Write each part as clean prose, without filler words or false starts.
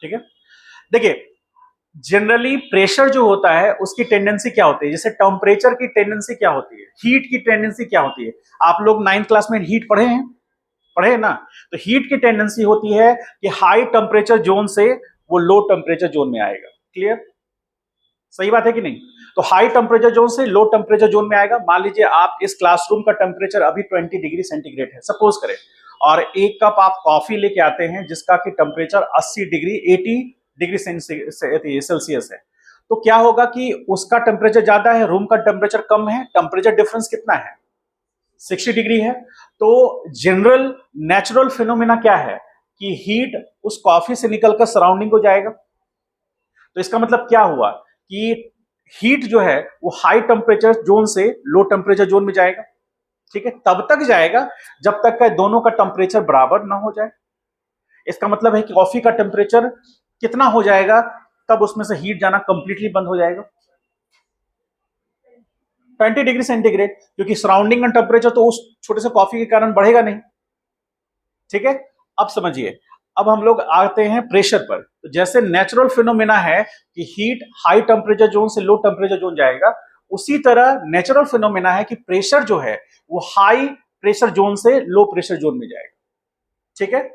ठीक है। देखिए, जनरली प्रेशर जो होता है उसकी टेंडेंसी क्या होती है, जैसे टेम्परेचर की टेंडेंसी क्या होती है, हीट की टेंडेंसी क्या होती है। आप लोग 9th क्लास में हीट पढ़े हैं, पढ़े हैं ना। तो हीट की टेंडेंसी होती है कि हाई टेम्परेचर जोन से वो लो टेम्परेचर जोन में आएगा। क्लियर, सही बात है कि नहीं। तो हाई टेम्परेचर जोन से लो टेम्परेचर जोन में आएगा। मान लीजिए आप इस क्लासरूम का टेम्परेचर अभी 20 डिग्री सेंटीग्रेड है सपोज करें, और एक कप आप कॉफी लेके आते हैं जिसका कि टेम्परेचर 80 डिग्री 80 डिग्री सेल्सियस है। तो क्या होगा कि उसका टेम्परेचर ज्यादा है, रूम का टेम्परेचर कम है, टेम्परेचर डिफरेंस कितना है, 60 डिग्री है। तो जनरल नेचुरल फिनोमेना क्या है कि हीट उस कॉफी से निकलकर सराउंडिंग को जाएगा। तो इसका मतलब क्या हुआ कि हीट जो है वो हाई टेम्परेचर जोन से लो टेम्परेचर जोन में जाएगा। ठीक है, तब तक जाएगा जब तक का दोनों का टेम्परेचर बराबर ना हो जाए। इसका मतलब है कि कॉफी का टेम्परेचर कितना हो जाएगा तब उसमें से हीट जाना कंप्लीटली बंद हो जाएगा, 20 डिग्री सेंटीग्रेड, क्योंकि सराउंडिंग का टेम्परेचर तो उस छोटे से कॉफी के कारण बढ़ेगा नहीं। ठीक है, अब समझिए, अब हम लोग आते हैं प्रेशर पर। तो जैसे नेचुरल फिनोमेना है कि हीट हाई टेम्परेचर जोन से लो टेम्परेचर जोन जाएगा, उसी तरह नेचुरल फिनोमेना है कि प्रेशर जो है वो हाई प्रेशर जोन से लो प्रेशर जोन में जाएगा। ठीक है,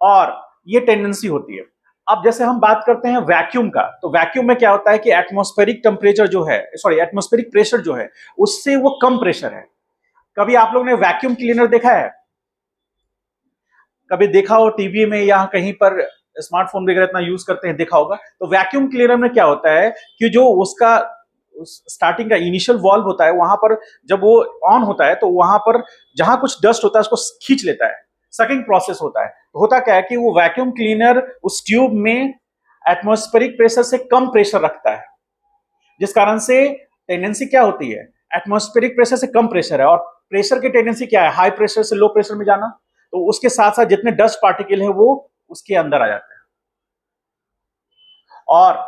और ये टेंडेंसी होती है। अब जैसे हम बात करते हैं वैक्यूम का, तो वैक्यूम में क्या होता है कि एटमॉस्फेरिक टेम्परेचर जो है, सॉरी एटमॉस्फेरिक प्रेशर जो है उससे वो कम प्रेशर है। कभी आप लोग ने वैक्यूम क्लीनर देखा है, कभी देखा हो टीवी में या कहीं पर, स्मार्टफोन वगैरह इतना यूज करते हैं देखा होगा। तो वैक्यूम क्लीनर में क्या होता है कि जो उसका स्टार्टिंग का इनिशियल वाल्व होता है, वहां पर जब वो ऑन होता है तो वहां पर जहां कुछ डस्ट होता है उसको खींच लेता है, सकिंग प्रोसेस होता है। तो होता क्या है कि वो वैक्यूम क्लीनर उस ट्यूब में एटमॉस्फेरिक प्रेशर से कम प्रेशर रखता है, जिस कारण से टेंडेंसी क्या होती है, एटमॉस्फेरिक प्रेशर से कम प्रेशर है, और प्रेशर की टेंडेंसी क्या है, हाई प्रेशर से लो प्रेशर में जाना। तो उसके साथ साथ जितने डस्ट पार्टिकल है वो उसके अंदर आ जाते हैं। और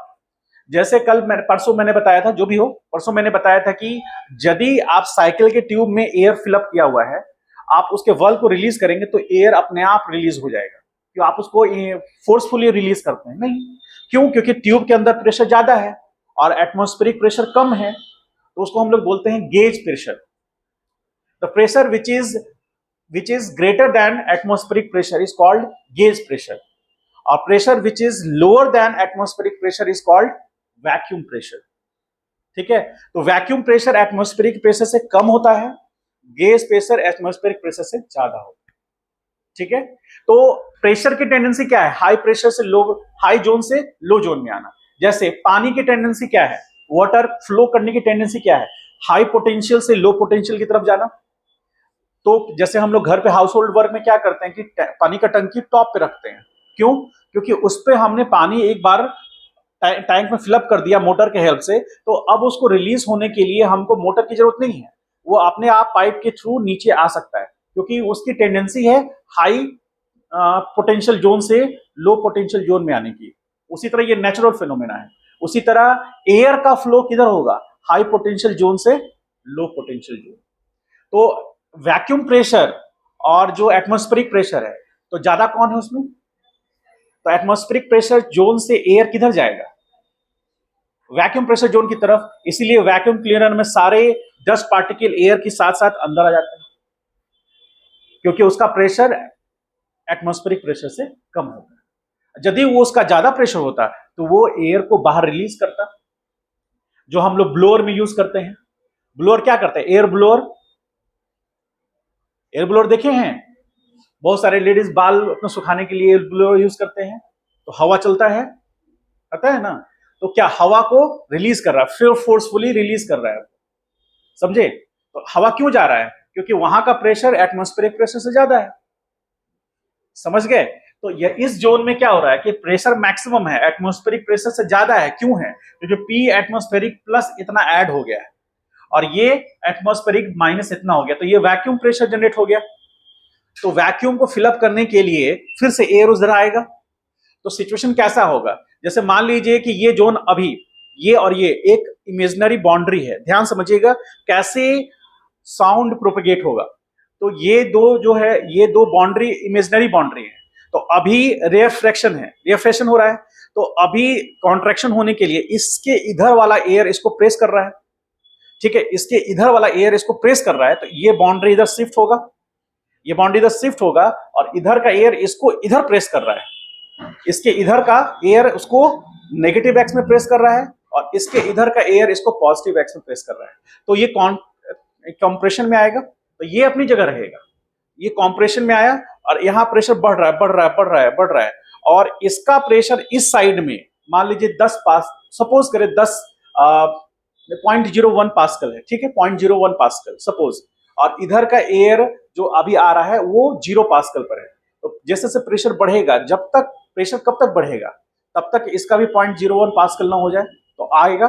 जैसे कल परसों मैंने बताया था, जो भी हो, परसों मैंने बताया था कि यदि आप साइकिल के ट्यूब में एयर फिलअप किया हुआ है, आप उसके वॉल्व को रिलीज करेंगे तो एयर अपने आप रिलीज हो जाएगा। क्यों आप उसको फोर्सफुली रिलीज करते हैं? नहीं, क्यों? क्योंकि ट्यूब के अंदर प्रेशर ज्यादा है और एटमॉस्फेरिक प्रेशर कम है, तो उसको हम लोग बोलते हैं gauge pressure. The pressure which is greater than atmospheric pressure is called gauge pressure, और pressure which is lower than atmospheric pressure is called vacuum pressure. ठीक है, तो वैक्यूम प्रेशर एटमॉस्फेरिक प्रेशर से कम होता है, गेज प्रेशर एटमॉस्फेरिक प्रेशर से ज्यादा होता है। ठीक है, तो प्रेशर की टेंडेंसी क्या है, हाई प्रेशर से लो, हाई जोन से लो जोन में आना। जैसे पानी की टेंडेंसी क्या है, वाटर फ्लो करने की टेंडेंसी क्या है, हाई पोटेंशियल से लो पोटेंशियल की तरफ जाना। तो जैसे हम लोग घर पे हाउस होल्ड वर्क में क्या करते हैं कि पानी का टंकी टॉप पे रखते हैं, क्यों? क्योंकि उस पे हमने पानी एक बार टैंक में फिलअप कर दिया मोटर के हेल्प से, तो अब उसको रिलीज होने के लिए हमको मोटर की जरूरत नहीं है, वो अपने आप पाइप के थ्रू नीचे आ सकता है, क्योंकि उसकी टेंडेंसी है हाई पोटेंशियल जोन से लो पोटेंशियल जोन में आने की। उसी तरह ये नेचुरल फिनोमेना है। उसी तरह एयर का फ्लो किधर होगा, हाई पोटेंशियल जोन से लो पोटेंशियल जोन। तो वैक्यूम प्रेशर और जो एटमॉस्फेरिक प्रेशर है, तो ज्यादा कौन है उसमें? तो एटमॉस्फेरिक प्रेशर जोन से एयर किधर जाएगा, वैक्यूम प्रेशर जोन की तरफ। इसीलिए वैक्यूम क्लीनर में सारे डस्ट पार्टिकल एयर के साथ साथ अंदर आ जाते हैं, क्योंकि उसका प्रेशर एटमॉस्फेरिक प्रेशर से कम होता है। यदि वो उसका ज्यादा प्रेशर होता तो वो एयर को बाहर रिलीज करता, जो हम लोग ब्लोअर में यूज करते हैं। ब्लोअर क्या करते हैं, एयर ब्लोअर, एयर ब्लोअर देखे हैं, बहुत सारे लेडीज बाल अपने सुखाने के लिए एयर ब्लोअर यूज करते हैं। तो हवा चलता है, पता है ना, तो क्या हवा को रिलीज कर रहा है, फिर फोर्सफुली रिलीज कर रहा है, समझे। तो हवा क्यों जा रहा है, क्योंकि वहां का प्रेशर एटमॉस्फेरिक प्रेशर से ज्यादा है, समझ गए। तो ये इस जोन में क्या हो रहा है कि प्रेशर मैक्सिमम है, एटमॉस्फेरिक प्रेशर से ज्यादा है। क्यों है, क्योंकि पी एटमॉस्फेरिक प्लस इतना ऐड हो गया है और ये एटमॉस्फेरिक माइनस इतना हो गया, तो ये वैक्यूम प्रेशर जनरेट हो गया। तो वैक्यूम को फिलअप करने के लिए फिर से एयर उधर आएगा। तो सिचुएशन कैसा होगा, जैसे मान लीजिए कि ये जोन अभी ये और ये एक इमेजिनरी बाउंड्री है, ध्यान समझिएगा कैसे साउंड प्रोपेगेट होगा। तो ये दो जो है, ये दो बाउंड्री इमेजिनरी बाउंड्री है। तो अभी रेफ्रैक्शन है, रेफ्रैक्शन हो रहा है, तो अभी कॉन्ट्रैक्शन होने के लिए इसके इधर वाला एयर इसको प्रेस कर रहा है, ठीक है, इसके इधर वाला एयर इसको प्रेस कर रहा है, तो ये बाउंड्री इधर शिफ्ट होगा, ये बाउंड्री इधर शिफ्ट होगा, और इधर का एयर इसको इधर प्रेस कर रहा है, इसके इधर का एयर उसको नेगेटिव एक्स में प्रेस कर रहा है, और इसके इधर का एयर इसको पॉजिटिव एक्स में प्रेस कर रहा है। तो ये कंप्रेशन में आएगा, तो ये अपनी जगह रहेगा, ये कंप्रेशन में आया, और यहां प्रेशर बढ़ रहा है, बढ़ रहा है, बढ़ रहा है, बढ़ रहा है, और इसका प्रेशर इस साइड में मान लीजिए 10 पास, सपोज करें 10 0.01 पास्कल है, ठीक है, 0.01 पास्कल सपोज, और इधर का एयर जो अभी आ रहा है वो 0 पास्कल पर है। तो जैसे जैसे प्रेशर बढ़ेगा, जब तक प्रेशर कब तक बढ़ेगा, तब तक इसका भी 0.01 पास्कल ना हो जाए तो आएगा।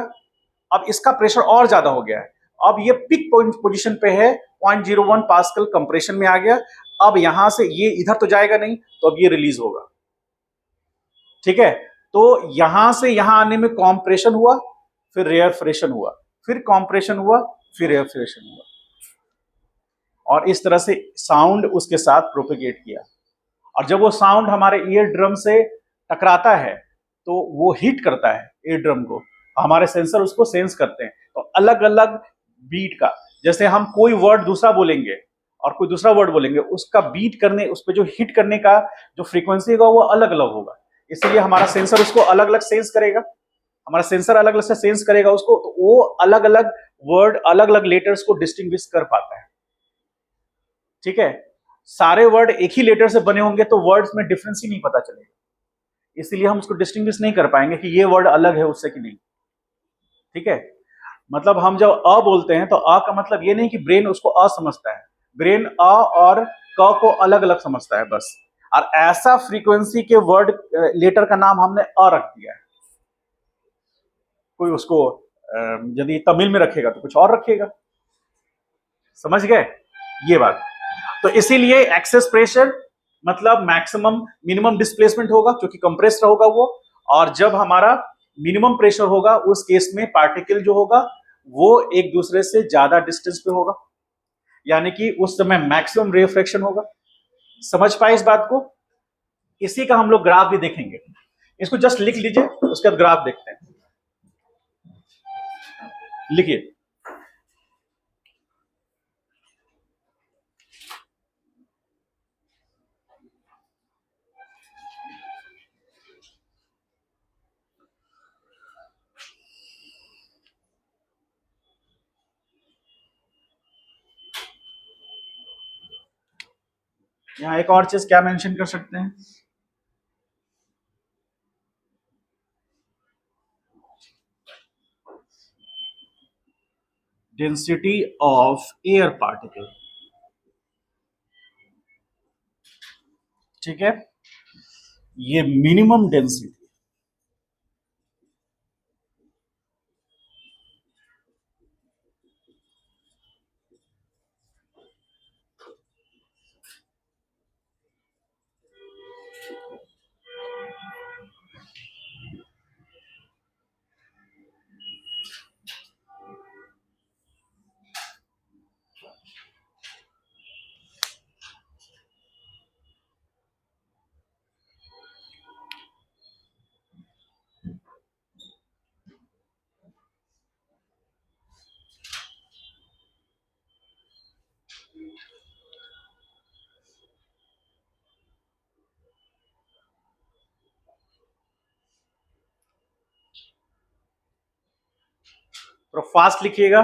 अब इसका प्रेशर और ज्यादा हो गया है, अब ये पिक पोजीशन पे है, 0.01 पास्कल कंप्रेशन में आ गया, अब यहां से ये इधर तो जाएगा नहीं, तो अब ये रिलीज होगा, ठीक है। तो यहां से यहां आने में कॉम्प्रेशन हुआ, फिर रेयरफ्रेशन हुआ, फिर कॉम्प्रेशन हुआ, फिर रेयरफ्रेशन हुआ, और इस तरह से साउंड उसके साथ प्रोपेगेट किया। और जब वो साउंड हमारे ईयर ड्रम से टकराता है तो वो हिट करता है ईयर ड्रम को, हमारे सेंसर उसको सेंस करते हैं। तो अलग अलग बीट का, जैसे हम कोई वर्ड दूसरा बोलेंगे और कोई दूसरा वर्ड बोलेंगे, उसका बीट करने, उस पर जो हिट करने का जो फ्रीक्वेंसी होगा वो अलग अलग होगा, इसलिए हमारा सेंसर उसको अलग अलग सेंस करेगा, हमारा सेंसर अलग अलग से सेंस करेगा उसको, तो वो अलग अलग वर्ड, अलग अलग लेटर्स को डिस्टिंग्विश कर पाता है, ठीक है। सारे वर्ड एक ही लेटर से बने होंगे तो वर्ड्स में डिफरेंस ही नहीं पता चलेगा, इसीलिए हम उसको डिस्टिंग्विश नहीं कर पाएंगे कि ये वर्ड अलग है उससे कि नहीं, ठीक है। मतलब हम जब अ बोलते हैं तो अ का मतलब ये नहीं कि ब्रेन उसको अ समझता है, ब्रेन अ और क को अलग अलग समझता है बस, और ऐसा फ्रीक्वेंसी के वर्ड लेटर का नाम हमने अ रख दिया है। कोई उसको यदि तमिल में रखेगा तो कुछ और रखेगा, समझ गए ये बात। तो इसीलिए एक्सेस प्रेशर मतलब मैक्सिमम मिनिमम डिस्प्लेसमेंट होगा, क्योंकि कंप्रेस्ड होगा वो, और जब हमारा मिनिमम प्रेशर होगा उस केस में पार्टिकल जो होगा वो एक दूसरे से ज्यादा डिस्टेंस पे होगा, यानी कि उस समय मैक्सिमम रिफ्रैक्शन होगा। समझ पाए इस बात को? इसी का हम लोग ग्राफ भी देखेंगे, इसको जस्ट लिख लीजिए, उसके बाद ग्राफ देखते हैं। लिखिए, यहां एक और चीज क्या मेंशन कर सकते हैं, डेंसिटी ऑफ एयर पार्टिकल, ठीक है, ये मिनिमम डेंसिटी, तो फास्ट लिखिएगा,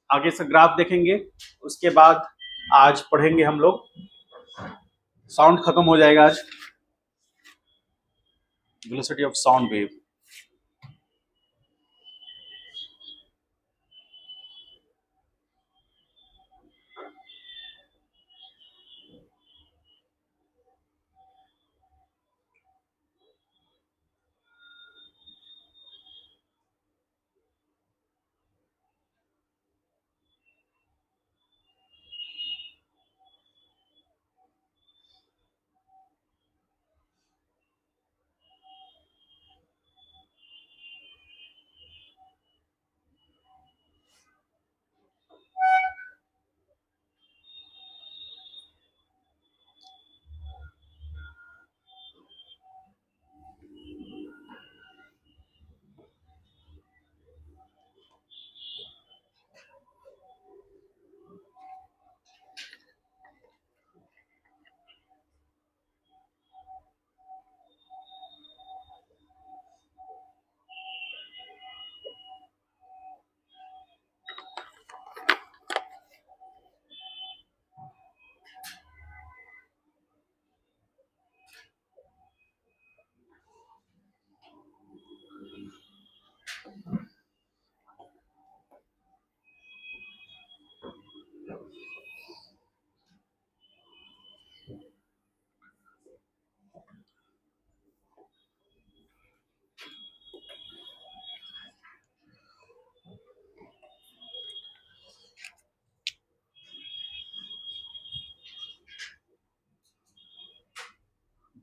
आगे से ग्राफ देखेंगे, उसके बाद आज पढ़ेंगे हम लोग, साउंड खत्म हो जाएगा आज, velocity of sound wave.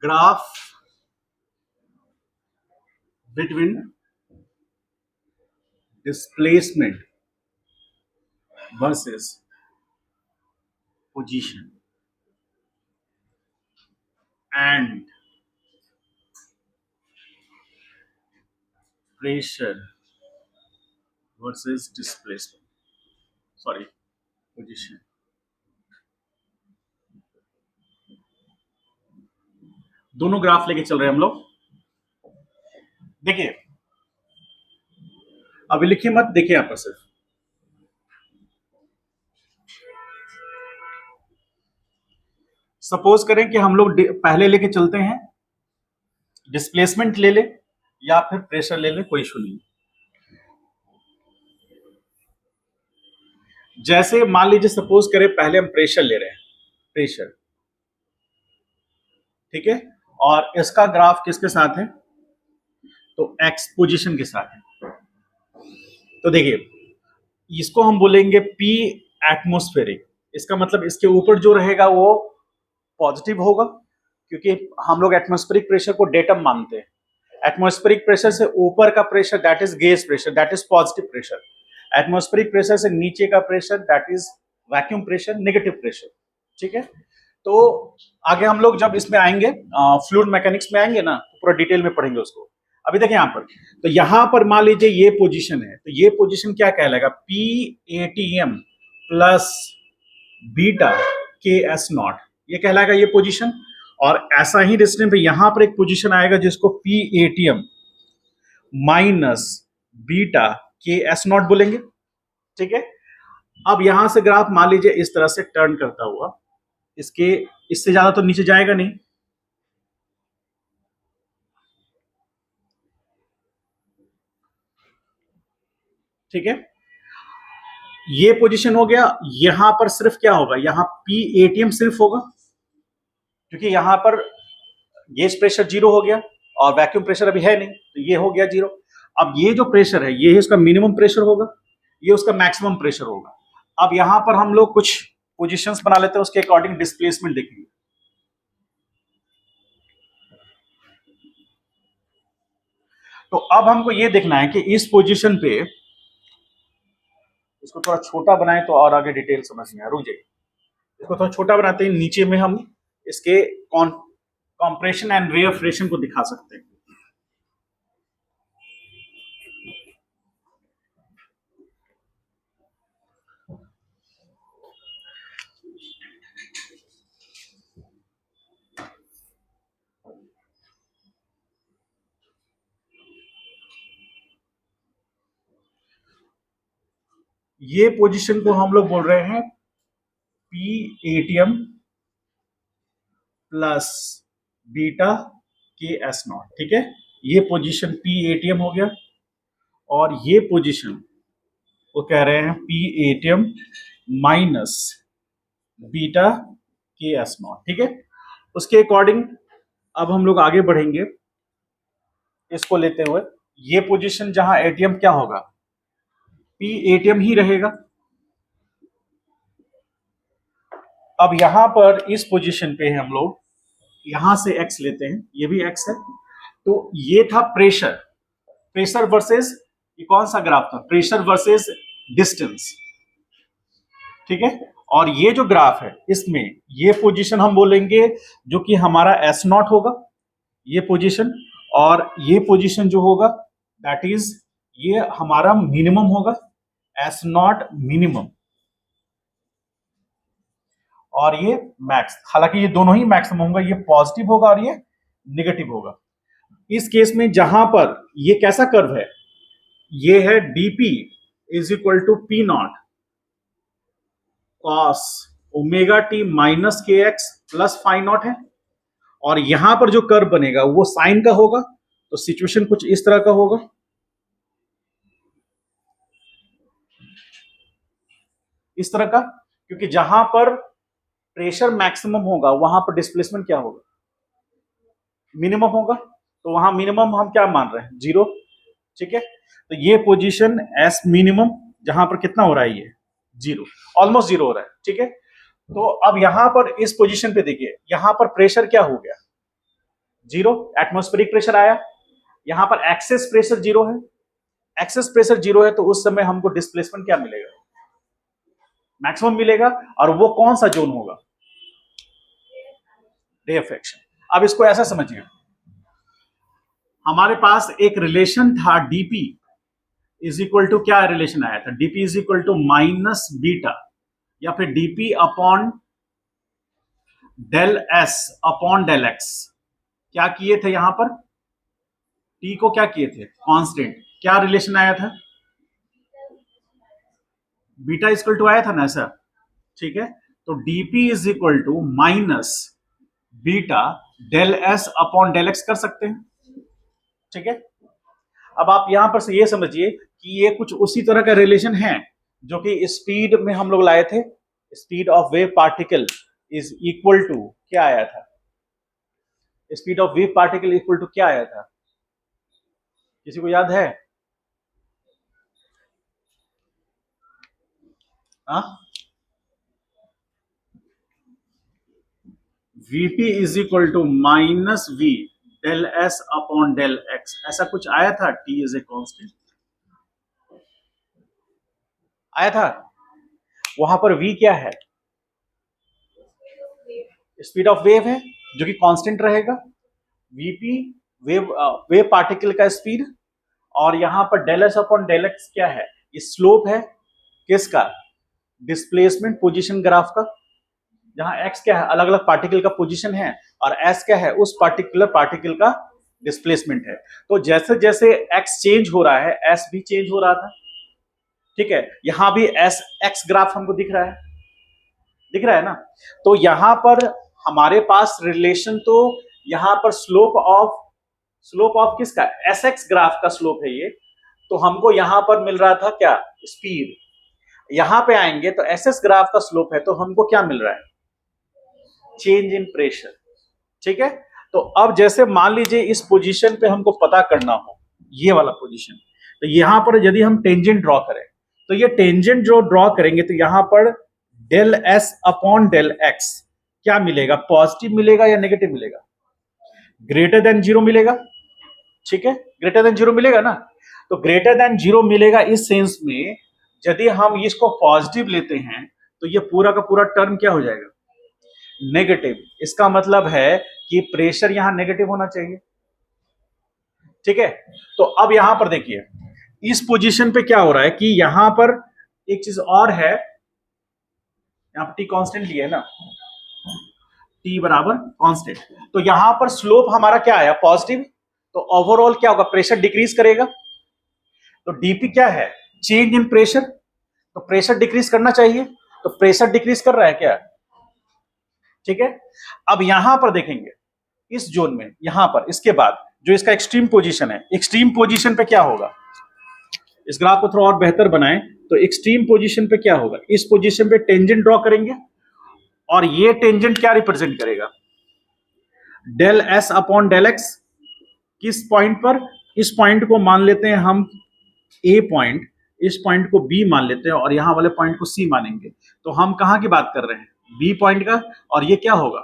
Graph between displacement versus position and pressure versus displacement, sorry position. दोनों ग्राफ लेके चल रहे हैं हम लोग। देखिए अभी लिखिए मत, देखिए यहां पर सिर्फ सपोज करें कि हम लोग पहले लेके चलते हैं, डिस्प्लेसमेंट ले ले या फिर प्रेशर ले ले, कोई इशू नहीं। जैसे मान लीजिए सपोज करें पहले हम प्रेशर ले रहे हैं, प्रेशर, ठीक है, और इसका ग्राफ किसके साथ है, तो एक्स पोजीशन के साथ है। तो देखिए इसको हम बोलेंगे पी एटमॉस्फेरिक, इसका मतलब इसके ऊपर जो रहेगा वो पॉजिटिव होगा, क्योंकि हम लोग एटमॉस्फेरिक प्रेशर को डेटम मानते हैं। एटमॉस्फेरिक प्रेशर से ऊपर का pressure that is gauge pressure, that is positive pressure. Atmospheric pressure से नीचे का pressure that is vacuum pressure, negative pressure, ठीक है। तो आगे हम लोग जब इसमें आएंगे, फ्लूइड मैकेनिक्स में आएंगे ना, तो पूरा डिटेल में पढ़ेंगे उसको। अभी देखिए यहाँ पर, तो यहां पर मान लीजिए ये पोजीशन है, तो ये पोजीशन क्या कहलाएगा, पी एटीएम प्लस बीटा के एस नॉट, ये कहलाएगा ये पोजीशन। और ऐसा ही डिस्टेंस पे यहां पर एक पोजीशन आएगा जिसको पी एटीएम माइनस बीटा के एस नॉट बोलेंगे, ठीक है। अब यहां से ग्राफ मान लीजिए इस तरह से टर्न करता हुआ, इसके इससे ज्यादा तो नीचे जाएगा नहीं, ठीक है। ये पोजीशन हो गया। यहां पर सिर्फ क्या होगा, यहां पी एटीएम सिर्फ होगा, क्योंकि यहां पर गेज प्रेशर जीरो हो गया और वैक्यूम प्रेशर अभी है नहीं, तो ये हो गया जीरो। अब ये जो प्रेशर है ये उसका मिनिमम प्रेशर होगा, ये उसका मैक्सिमम प्रेशर होगा। अब यहां पर हम लोग कुछ पोजीशंस बना लेते हैं, उसके अकॉर्डिंग डिस्प्लेसमेंट देखेंगे। तो अब हमको ये देखना है कि इस पोजीशन पे, इसको थोड़ा छोटा बनाए तो और आगे डिटेल समझ में आ, रुक जाइए, इसको थोड़ा छोटा बनाते हैं, नीचे में हम इसके कॉम्प्रेशन एंड रेफ्रिजरेशन को दिखा सकते हैं। ये पोजीशन को हम लोग बोल रहे हैं पी एटीएम प्लस बीटा के एस नॉट, ठीक है। ये पोजीशन पी एटीएम हो गया और ये पोजीशन वो कह रहे हैं पी एटीएम माइनस बीटा के एस नॉट, ठीक है। उसके अकॉर्डिंग अब हम लोग आगे बढ़ेंगे, इसको लेते हुए ये पोजीशन जहां एटीएम क्या होगा, पी एटीएम ही रहेगा। अब यहां पर इस पोजीशन पे हम लोग यहां से एक्स लेते हैं, ये भी एक्स है, तो ये था प्रेशर, प्रेशर वर्सेस, ये कौन सा ग्राफ था, प्रेशर वर्सेस डिस्टेंस, ठीक है। और ये जो ग्राफ है इसमें ये पोजीशन हम बोलेंगे जो कि हमारा एस नॉट होगा, ये पोजीशन, और ये पोजीशन जो होगा दैट इज ये हमारा मिनिमम होगा, एस नॉट मिनिमम, और ये मैक्स। हालांकि ये दोनों ही मैक्सिमम होगा, ये पॉजिटिव होगा और ये नेगेटिव होगा। इस केस में जहां पर ये कैसा कर्व है, ये है DP is equal to P naught cos omega T minus के एक्स प्लस फाइव नॉट है, और यहां पर जो कर्व बनेगा वो साइन का होगा, तो सिचुएशन कुछ इस तरह का होगा। इस तरह का, क्योंकि जहां पर प्रेशर मैक्सिमम होगा वहां पर डिस्प्लेसमेंट क्या होगा, मिनिमम होगा, तो वहां मिनिमम हम क्या मान रहे हैं, जीरो, ठीक है। तो ये पोजीशन एस मिनिमम जहां पर कितना हो रहा है, ये जीरो, ऑलमोस्ट जीरो हो रहा है, ठीक है। तो अब यहां पर इस पोजीशन पे देखिए, यहां पर प्रेशर क्या हो गया, जीरो, एटमॉस्फेरिक प्रेशर आया। यहां पर एक्सेस प्रेशर जीरो है, एक्सेस प्रेशर जीरो है, तो उस समय हमको डिस्प्लेसमेंट क्या मिलेगा? मैक्सिमम मिलेगा। और वो कौन सा जोन होगा? रेफ्रेक्शन। अब इसको ऐसा समझिए, हमारे पास एक रिलेशन था डीपी इज इक्वल टू, क्या रिलेशन आया था? DP is equal to minus beta, या फिर DP upon del S upon del x. क्या किए थे यहां पर? टी को क्या किए थे? कांस्टेंट। क्या रिलेशन आया था? बीटा इक्वल टू आया था ना ऐसा, ठीक है। तो DP is equal to minus beta del S upon del X कर सकते हैं, ठीक है। अब आप यहां पर से ये समझिए कि ये कुछ उसी तरह का रिलेशन है जो कि स्पीड में हम लोग लाए थे। Speed of wave particle is equal to, क्या आया था? Speed of wave particle equal to क्या आया था? किसी को याद है? VP is equal to minus V del S upon del X, ऐसा कुछ आया था। टी इज ए कांस्टेंट आया था। वहां पर वी क्या है? स्पीड ऑफ वेव है जो कि कांस्टेंट रहेगा। वीपी वेव वेव पार्टिकल का स्पीड, और यहां पर del S upon del x क्या है? ये स्लोप है किसका? डिस्प्लेसमेंट पोजीशन ग्राफ का, जहां एक्स क्या है? अलग अलग पार्टिकल का पोजीशन है, और एस क्या है? उस पार्टिकुलर पार्टिकल का डिस्प्लेसमेंट है। तो जैसे जैसे एक्स चेंज हो रहा है, एस भी चेंज हो रहा था, ठीक है। यहां भी एस एक्स ग्राफ हमको दिख रहा है, दिख रहा है ना। तो यहां पर हमारे पास रिलेशन, तो यहां पर स्लोप ऑफ किसका? एस एक्स ग्राफ का स्लोप है ये। तो हमको यहां पर मिल रहा था क्या? स्पीड। यहां पे आएंगे तो एस एस ग्राफ का स्लोप है, तो हमको क्या मिल रहा है? चेंज इन प्रेशर, ठीक है। तो अब जैसे मान लीजिए इस पोजीशन पे हमको पता करना हो, ये वाला पोजीशन, तो यहां पर यदि हम टेंजेंट ड्रॉ करें, तो ये टेंजेंट जो ड्रॉ करेंगे तो यहां पर del S upon del x क्या मिलेगा? पॉजिटिव मिलेगा या नेगेटिव मिलेगा? ग्रेटर देन जीरो मिलेगा, ठीक है। ग्रेटर देन जीरो मिलेगा ना। तो ग्रेटर देन जीरो मिलेगा इस सेंस में, यदि हम इसको पॉजिटिव लेते हैं तो ये पूरा का पूरा टर्म क्या हो जाएगा? नेगेटिव। इसका मतलब है कि प्रेशर यहां नेगेटिव होना चाहिए, ठीक है। तो अब यहां पर देखिए, इस पोजीशन पे क्या हो रहा है कि यहां पर एक चीज और है, यहां पर टी कांस्टेंट लिया है ना, टी बराबर कांस्टेंट। तो यहां पर स्लोप हमारा क्या आया? पॉजिटिव। तो ओवरऑल क्या होगा? प्रेशर डिक्रीज करेगा। तो डीपी क्या है? Change in pressure. तो प्रेशर डिक्रीज करना चाहिए, तो प्रेशर डिक्रीज कर रहा है क्या? ठीक है। अब यहां पर देखेंगे इस जोन में, यहां पर इसके बाद जो इसका एक्सट्रीम पोजीशन है, एक्सट्रीम पोजीशन पे क्या होगा? इस ग्राफ को थोड़ा और बेहतर बनाएं तो एक्सट्रीम पोजीशन पे क्या होगा? इस पोजीशन पे टेंजेंट ड्रॉ करेंगे, और ये टेंजेंट क्या रिप्रेजेंट करेगा? Del S upon del x. किस पॉइंट पर? इस पॉइंट को मान लेते हैं हम ए पॉइंट, इस पॉइंट को बी मान लेते हैं, और यहां वाले पॉइंट को सी मानेंगे। तो हम कहां की बात कर रहे हैं? बी पॉइंट का। और ये क्या होगा?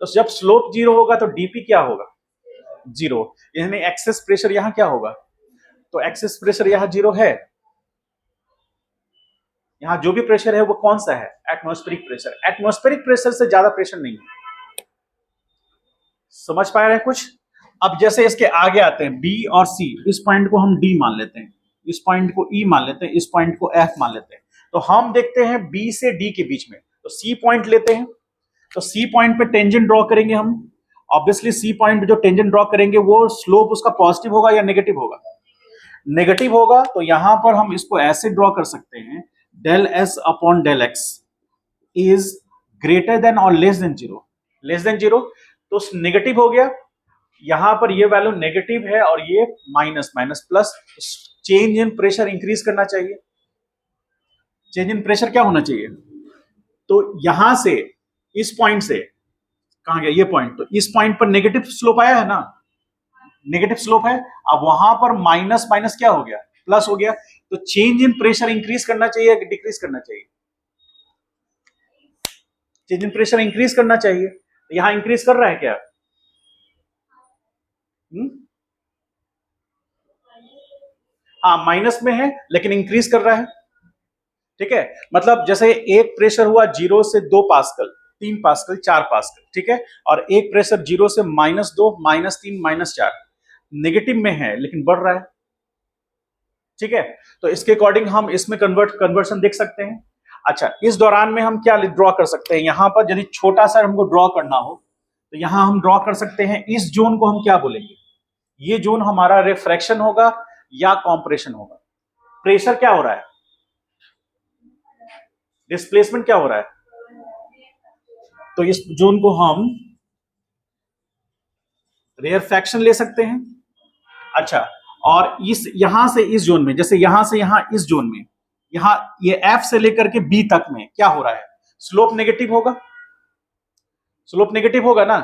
तो जब स्लोप जीरो होगा तो डीपी क्या होगा? जीरो। यानी एक्सेस प्रेशर यहां क्या होगा? तो एक्सेस प्रेशर यहां जीरो है। यहां जो भी प्रेशर है वो कौन सा है? Atmospheric pressure. एटमॉस्फेरिक प्रेशर से ज्यादा प्रेशर नहीं है। समझ पा रहे हैं कुछ? अब जैसे इसके आगे आते हैं बी और सी, इस पॉइंट को हम डी मान लेते हैं, इस पॉइंट को ई मान लेते हैं, इस पॉइंट को एफ मान लेते हैं। तो हम देखते हैं बी से डी के बीच में, तो सी पॉइंट लेते हैं। तो सी पॉइंट पे टेंजेंट ड्रॉ करेंगे हम। ऑब्वियसली सी पॉइंट जो टेंजेंट ड्रॉ करेंगे वो स्लोप उसका पॉजिटिव होगा या नेगेटिव होगा? नेगेटिव होगा। तो यहां पर हम इसको ऐसे ड्रॉ कर सकते हैं, del S upon del X is greater than और less than zero. Less than zero तो नेगेटिव हो गया। यहां पर ये वैल्यू नेगेटिव है और ये minus minus plus. Change in pressure increase करना चाहिए। चेंज इन प्रेशर क्या होना चाहिए? तो यहां से इस पॉइंट से कहां गया ये पॉइंट? तो इस पॉइंट पर नेगेटिव स्लोप आया है ना, नेगेटिव स्लोप है। अब वहां पर माइनस माइनस क्या हो गया? प्लस हो गया। तो चेंज इन प्रेशर इंक्रीज करना चाहिए कि डिक्रीज करना चाहिए? चेंज इन प्रेशर इंक्रीज करना चाहिए। तो यहां इंक्रीज कर रहा है क्या? हम्म? हाँ माइनस में है लेकिन इंक्रीज कर रहा है। ठीक है, मतलब जैसे एक प्रेशर हुआ 0 से 2 पास्कल, 3 पास्कल, 4 पास्कल, ठीक है, और एक प्रेशर 0 से -2, -3, -4, नेगेटिव में है लेकिन बढ़ रहा है। ठीक है, तो इसके अकॉर्डिंग हम इसमें कन्वर्शन देख सकते हैं। अच्छा, इस दौरान में हम क्या ड्रॉ कर सकते हैं, यहां पर यदि छोटा सा हमको ड्रॉ करना हो तो यहां हम ड्रॉ कर सकते हैं। इस जोन को हम क्या बोलेंगे, ये जोन हमारा रिफ्रैक्शन होगा या कॉम्प्रेशन होगा। प्रेशर क्या हो रहा है, डिस्प्लेसमेंट क्या हो रहा है, तो इस जोन को हम रेयरफैक्शन ले सकते हैं। अच्छा, और इस यहां से इस जोन में, जैसे यहां से यहां इस जोन में, यहां ये एफ से लेकर के बी तक में क्या हो रहा है, स्लोप नेगेटिव होगा, स्लोप नेगेटिव होगा ना।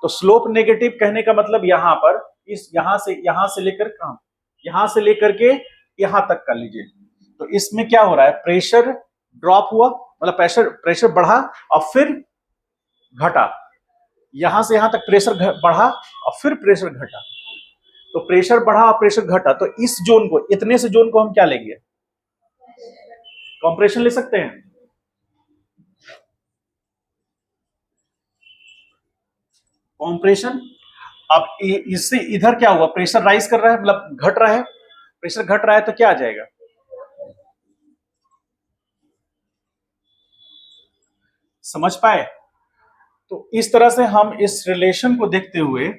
तो स्लोप नेगेटिव कहने का मतलब यहां पर इस यहां से लेकर कहां, यहां से लेकर के यहां तक कर लीजिए। तो इसमें क्या हो रहा है, प्रेशर ड्रॉप हुआ, मतलब प्रेशर प्रेशर बढ़ा और फिर घटा, यहां से यहां तक प्रेशर बढ़ा और फिर प्रेशर घटा। तो प्रेशर बढ़ा और प्रेशर घटा, तो इस जोन को, इतने से जोन को हम क्या लेंगे, कंप्रेशन ले सकते हैं। कंप्रेशन, अब इससे इधर क्या हुआ, प्रेशर राइज कर रहा है, मतलब घट रहा है, प्रेशर घट रहा है तो क्या आ जाएगा, समझ पाए। तो इस तरह से हम इस रिलेशन को देखते हुए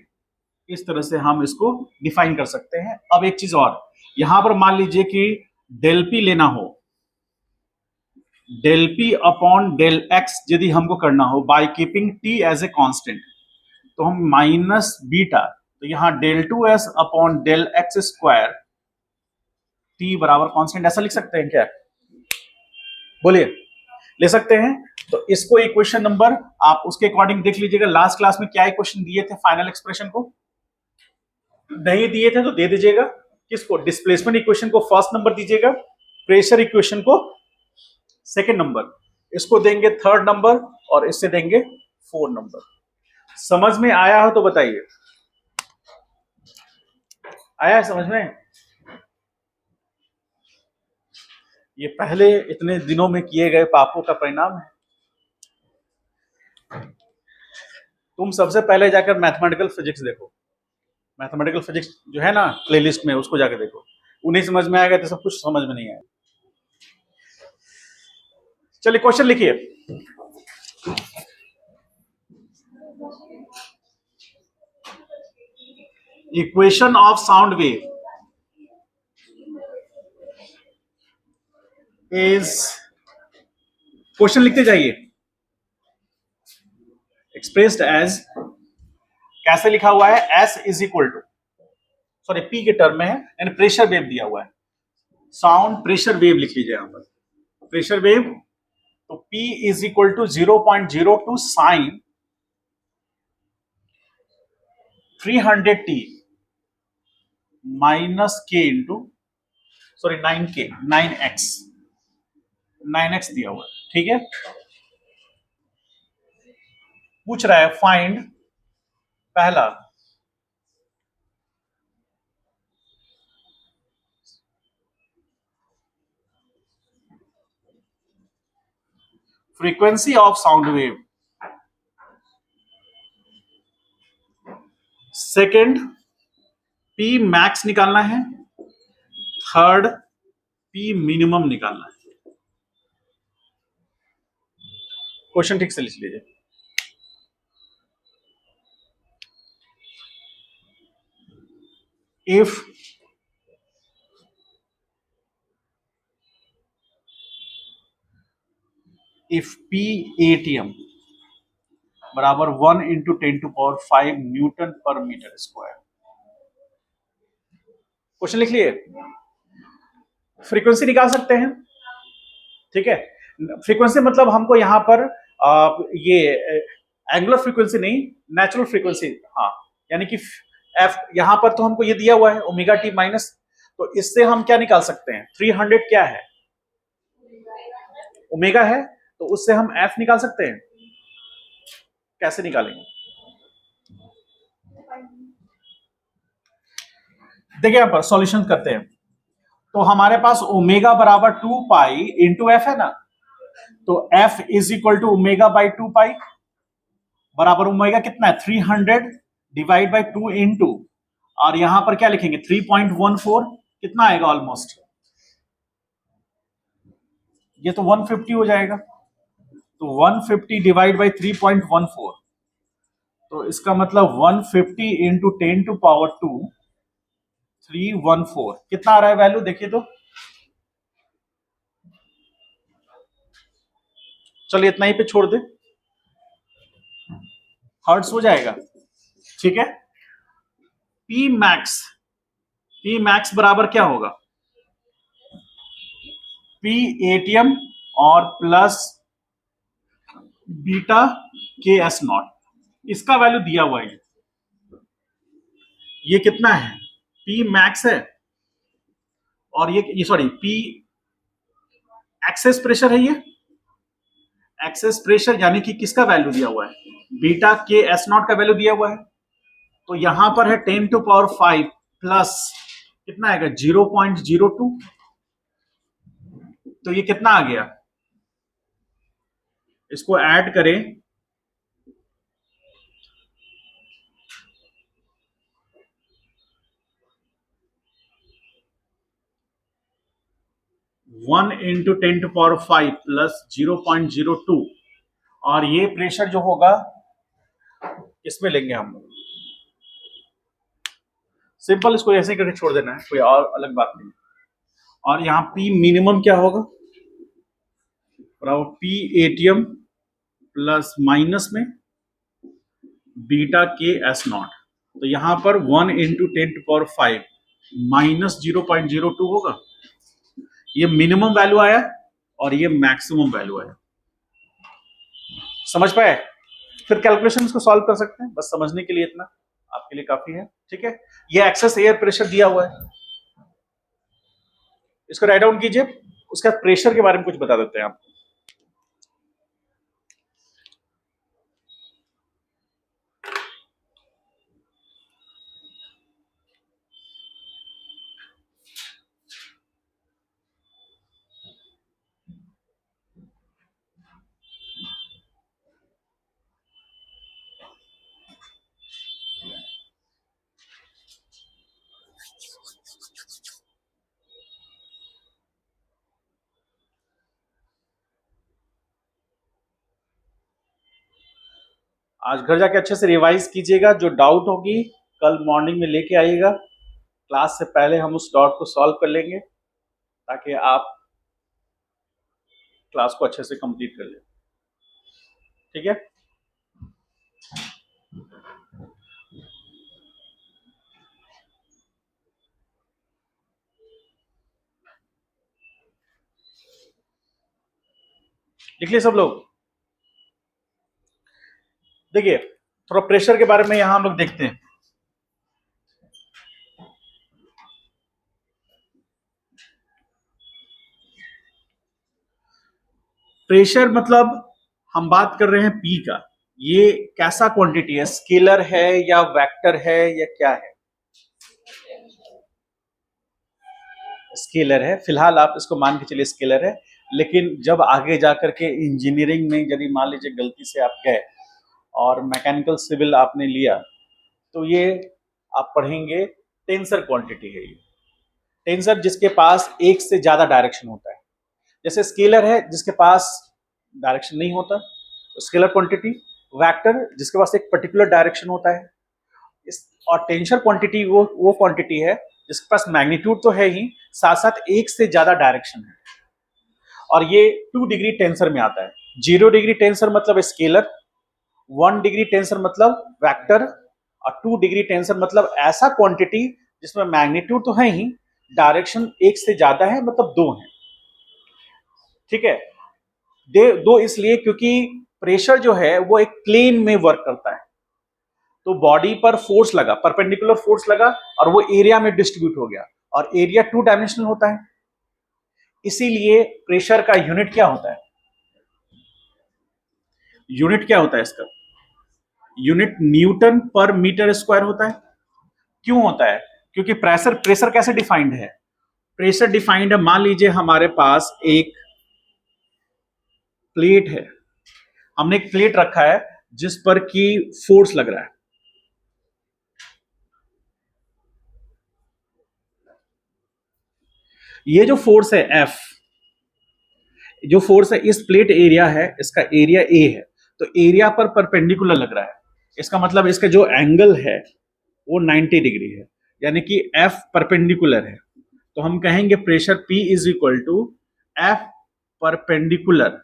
इस तरह से हम इसको डिफाइन कर सकते हैं। अब एक चीज और, यहां पर मान लीजिए कि डेल पी लेना हो, del p upon del x यदि हमको करना हो by keeping t as a constant, तो हम माइनस बीटा, तो यहां del two s upon del x square t बराबर कांस्टेंट, ऐसा लिख सकते हैं क्या, बोलिए, ले सकते हैं। तो इसको इक्वेशन नंबर आप उसके अकॉर्डिंग देख लीजिएगा, लास्ट क्लास में क्या इक्वेशन दिए थे फाइनल एक्सप्रेशन को, नहीं दिए थे तो दे दीजिएगा। किसको, डिस्प्लेसमेंट इक्वेशन को फर्स्ट नंबर दीजिएगा, प्रेशर इक्वेशन को सेकंड नंबर, इसको देंगे थर्ड नंबर और इससे देंगे फोर्थ नंबर। समझ में आया हो तो बताइए, आया है समझ में। ये पहले इतने दिनों में किए गए पापों का परिणाम है। तुम सबसे पहले जाकर मैथमेटिकल फिजिक्स देखो, मैथमेटिकल फिजिक्स जो है ना प्लेलिस्ट में, उसको जाकर देखो, उन्हें समझ में आएगा तो सब कुछ समझ में नहीं आएगा। चलिए क्वेश्चन लिखिए। Equation of sound wave is, question लिखते जाइए, एक्सप्रेस्ड एज, कैसे लिखा हुआ है, s is equal to, sorry p के टर्म में है, यानी प्रेशर वेव दिया हुआ है, साउंड प्रेशर वेव लिख लीजिए यहां पर, प्रेशर वेव, तो P is equal to 0.02 sine 300t minus k into, sorry 9k, 9x दिया हुआ है, ठीक है। पूछ रहा है फाइंड, पहला frequency of sound wave, second P max निकालना है, थर्ड P मिनिमम निकालना है। क्वेश्चन ठीक से लिख लीजिए। इफ P ATM बराबर 1 into 10⁵ Newton per metre square, question लिख लिए, फ्रीक्वेंसी निकाल सकते हैं, ठीक है। फ्रीक्वेंसी मतलब हमको यहां पर ये एंगुलर फ्रीक्वेंसी नहीं, नेचुरल फ्रीक्वेंसी, हाँ, यानी कि एफ यहां पर तो हमको ये दिया हुआ है ओमेगा टी माइनस, तो इससे हम क्या निकाल सकते हैं, 300 क्या है, ओमेगा है, तो उससे हम एफ निकाल सकते हैं। कैसे निकालेंगे, देखिए यहाँ पर सॉल्यूशन करते हैं। तो हमारे पास ओमेगा बराबर 2 पाई इंटू एफ है ना, तो f is equal to omega by 2 pi बराबर ओमेगा कितना है 300 डिवाइड बाई 2 इंटू, और यहां पर क्या लिखेंगे 3.14, कितना आएगा ऑलमोस्ट, ये तो 150 हो जाएगा। तो 150 डिवाइड बाई 3.14, तो इसका मतलब 150 इंटू 10⁻², 314 कितना आ रहा है वैल्यू देखिए तो। चलिए इतना ही पे छोड़ दे, हर्ट्स हो जाएगा, ठीक है। पी मैक्स, पी मैक्स बराबर क्या होगा, पी एटीएम और प्लस बीटा के एस नॉट, इसका वैल्यू दिया हुआ है, ये कितना है, पी मैक्स है, और ये सॉरी पी एक्सेस प्रेशर है, ये एक्सेस प्रेशर यानी कि किसका वैल्यू दिया हुआ है, बीटा के एस नॉट का वैल्यू दिया हुआ है। तो यहां पर है 10⁵ प्लस कितना आएगा 0.02, तो ये कितना आ गया, इसको ऐड करें 1 इंटू 10⁵ प्लस 0.02, और ये प्रेशर जो होगा इसमें लेंगे हम, सिंपल इसको ऐसे करके छोड़ देना है, कोई और अलग बात नहीं। और यहाँ पी मिनिमम क्या होगा, पी एटीएम प्लस माइनस में बीटा के एस नॉट, तो यहां पर 1 इंटू 10⁵ माइनस 0.02 होगा, ये मिनिमम वैल्यू आया और ये मैक्सिमम वैल्यू आया। समझ पाए, फिर कैलकुलेशन को सॉल्व कर सकते हैं, बस समझने के लिए इतना आपके लिए काफी है, ठीक है। ये एक्सेस एयर प्रेशर दिया हुआ है, इसको राइट डाउन कीजिए, उसका प्रेशर के बारे में कुछ बता देते हैं आपको। आज घर जाके अच्छे से रिवाइज कीजिएगा, जो डाउट होगी कल मॉर्निंग में लेके आइएगा, क्लास से पहले हम उस डाउट को सॉल्व कर लेंगे ताकि आप क्लास को अच्छे से कंप्लीट कर लें, ठीक है। लिख लिए सब लोग, देखिए थोड़ा प्रेशर के बारे में यहां हम लोग देखते हैं। प्रेशर मतलब हम बात कर रहे हैं पी का, ये कैसा क्वांटिटी है, स्केलर है या वेक्टर है या क्या है, स्केलर है, फिलहाल आप इसको मान के चलिए स्केलर है। लेकिन जब आगे जाकर के इंजीनियरिंग में यदि मान लीजिए गलती से आप गए और मैकेनिकल सिविल आपने लिया, तो ये आप पढ़ेंगे टेंसर क्वांटिटी है, ये टेंसर जिसके पास एक से ज्यादा डायरेक्शन होता है, जैसे स्केलर है जिसके पास डायरेक्शन नहीं होता, स्केलर क्वांटिटी, वेक्टर जिसके पास एक पर्टिकुलर डायरेक्शन होता है, और टेंसर क्वांटिटी वो क्वांटिटी है जिसके पास मैग्नीट्यूड तो है ही, साथ साथ एक से ज्यादा डायरेक्शन है, और ये 2 डिग्री टेंसर में आता है। 0 डिग्री टेंसर मतलब स्केलर, 1 डिग्री टेंसर मतलब वेक्टर, और 2 डिग्री टेंसर मतलब ऐसा क्वांटिटी जिसमें मैग्नीट्यूड तो है ही, डायरेक्शन एक से ज्यादा है मतलब 2 है, ठीक है। दो इसलिए क्योंकि प्रेशर जो है वो एक प्लेन में वर्क करता है, तो बॉडी पर फोर्स लगा, परपेंडिकुलर फोर्स लगा और वो एरिया में डिस्ट्रीब्यूट हो गया, और एरिया 2 डायमेंशनल होता है, इसीलिए प्रेशर का यूनिट क्या होता है, यूनिट क्या होता है इसका, unit Newton per metre square होता है। क्यों होता है, क्योंकि प्रेशर प्रेशर कैसे डिफाइंड है? प्रेशर डिफाइंड है, मान लीजिए हमारे पास एक प्लेट है, हमने एक प्लेट रखा है जिस पर की फोर्स लग रहा है। ये जो फोर्स है F, जो फोर्स है इस प्लेट एरिया है, इसका एरिया A है, तो एरिया पर परपेंडिकुलर लग रहा है। इसका मतलब इसका जो एंगल है वो 90 डिग्री है, यानी कि F परपेंडिकुलर है। तो हम कहेंगे pressure P is equal to F perpendicular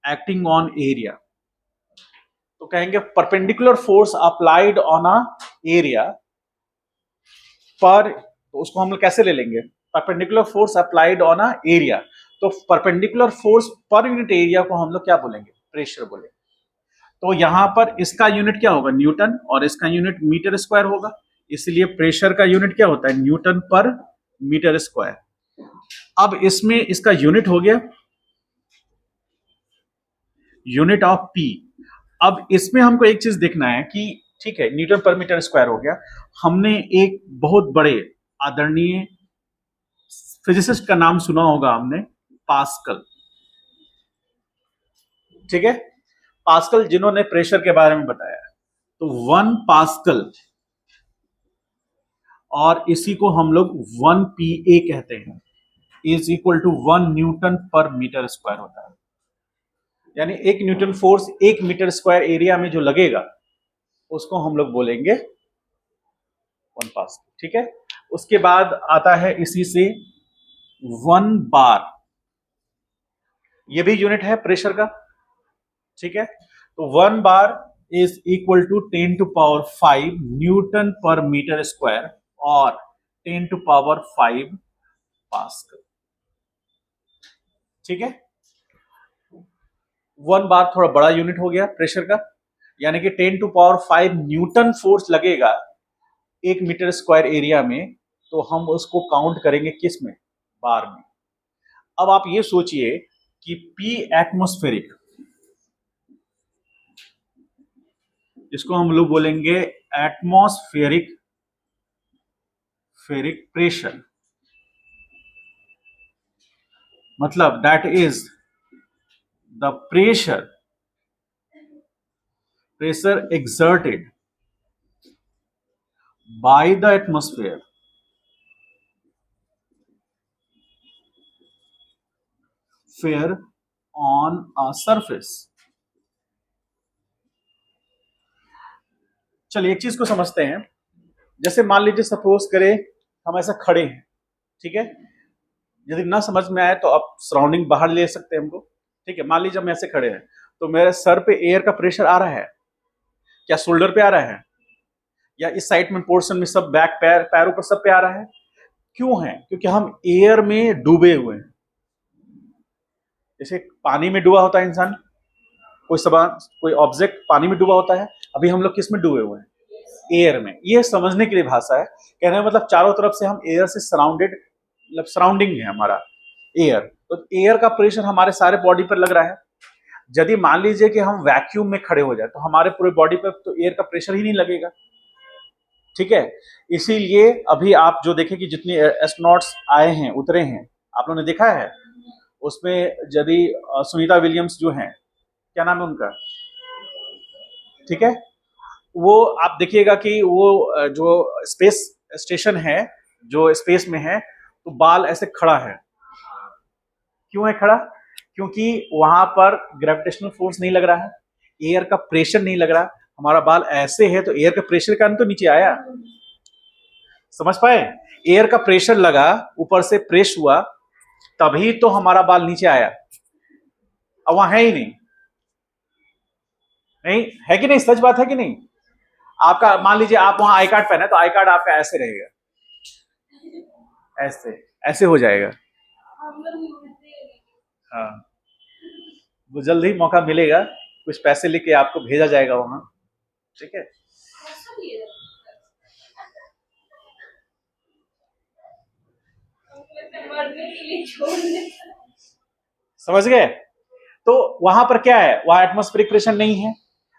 acting on area. तो कहेंगे perpendicular force applied on a area पर, तो उसको हम लोग कैसे ले लेंगे? Perpendicular force applied on a area. तो perpendicular force per unit area को हम लोग क्या बोलेंगे? प्रेशर बोलेंगे। तो यहां पर इसका यूनिट क्या होगा? न्यूटन, और इसका यूनिट मीटर स्क्वायर होगा, इसलिए प्रेशर का यूनिट क्या होता है? Newton per metre square. अब इसमें इसका यूनिट हो गया यूनिट ऑफ पी। अब इसमें हमको एक चीज देखना है कि ठीक है, न्यूटन पर मीटर स्क्वायर हो गया, हमने एक बहुत बड़े आदरणीय फिजिसिस्ट का नाम सुना होगा हमने, पास्कल। ठीक है, पास्कल जिन्होंने प्रेशर के बारे में बताया। तो 1 पास्कल, और इसी को हम लोग 1 PA कहते हैं, is equal to 1 newton per metre square होता है। यानी 1 newton force 1 metre square area में जो लगेगा उसको हम लोग बोलेंगे 1 पास्कल। ठीक है, उसके बाद आता है इसी से 1 बार, ये भी यूनिट है प्रेशर का। ठीक है, तो 1 bar is equal to 10 to power 5 newton per metre square और 10 टू पावर 5 पास्कल। ठीक है, 1 बार थोड़ा बड़ा यूनिट हो गया प्रेशर का, यानी कि 10 टू पावर 5 न्यूटन फोर्स लगेगा 1 मीटर स्क्वायर एरिया में, तो हम उसको काउंट करेंगे किस में? बार में। अब आप ये सोचिए कि P एटमॉस्फेरिक, इसको हम लोग बोलेंगे एटमॉस्फेरिक प्रेशर, मतलब that is the pressure exerted by the atmosphere on a surface। चलिए एक चीज को समझते हैं। जैसे मान लीजिए सपोज करें हम ऐसा खड़े हैं, ठीक है, यदि ना समझ में आए तो आप सराउंडिंग बाहर ले सकते हैं हमको। ठीक है, मान लीजिए हम ऐसे खड़े हैं तो मेरे सर पे एयर का प्रेशर आ रहा है, क्या शोल्डर पे आ रहा है, या इस साइड में पोर्शन में सब बैक पैरों पर सब पे आ रहा है? क्यों है? क्योंकि हम एयर में डूबे हुए हैं। जैसे पानी में डूबा होता है इंसान, कोई ऑब्जेक्ट पानी में डूबा होता है, अभी हम लोग किस में डूबे हुए हैं? एयर में। ये समझने के लिए भाषा है, कहने का मतलब चारों तरफ से हम एयर से सराउंडेड, मतलब सराउंडिंग है हमारा एयर, तो एयर का प्रेशर हमारे सारे बॉडी पर लग रहा है। यदि मान लीजिए कि हम वैक्यूम में खड़े हो जाए तो हमारे पूरे बॉडी पर तो एयर का प्रेशर ही नहीं लगेगा। ठीक है, इसीलिए अभी आप जो देखें कि जितने एस्ट्रोनॉट्स आए हैं, उतरे हैं, आप लोगों ने देखा है, उसमें यदि सुनीता विलियम्स जो हैं, क्या नाम है उनका, ठीक है, वो आप देखिएगा कि वो जो स्पेस स्टेशन है, जो स्पेस में है, तो बाल ऐसे खड़ा है। क्यों है खड़ा? क्योंकि वहां पर ग्रेविटेशनल फोर्स नहीं लग रहा है, एयर का प्रेशर नहीं लग रहा। हमारा बाल ऐसे है तो एयर का प्रेशर का तो नीचे आया, समझ पाए? एयर का प्रेशर लगा, ऊपर से प्रेस हुआ, तभी तो हमारा बाल नीचे आया। अब वहां है ही नहीं, नहीं है कि नहीं? सच बात है कि नहीं? आपका मान लीजिए आप वहां आई कार्ड पहने तो आई कार्ड आपका ऐसे रहेगा, ऐसे ऐसे हो जाएगा। हाँ, वो जल्द ही मौका मिलेगा, कुछ पैसे लेके आपको भेजा जाएगा वहां। ठीक है, समझ गए? तो वहां पर क्या है? वहां एटमॉस्फेरिक प्रेशर नहीं है।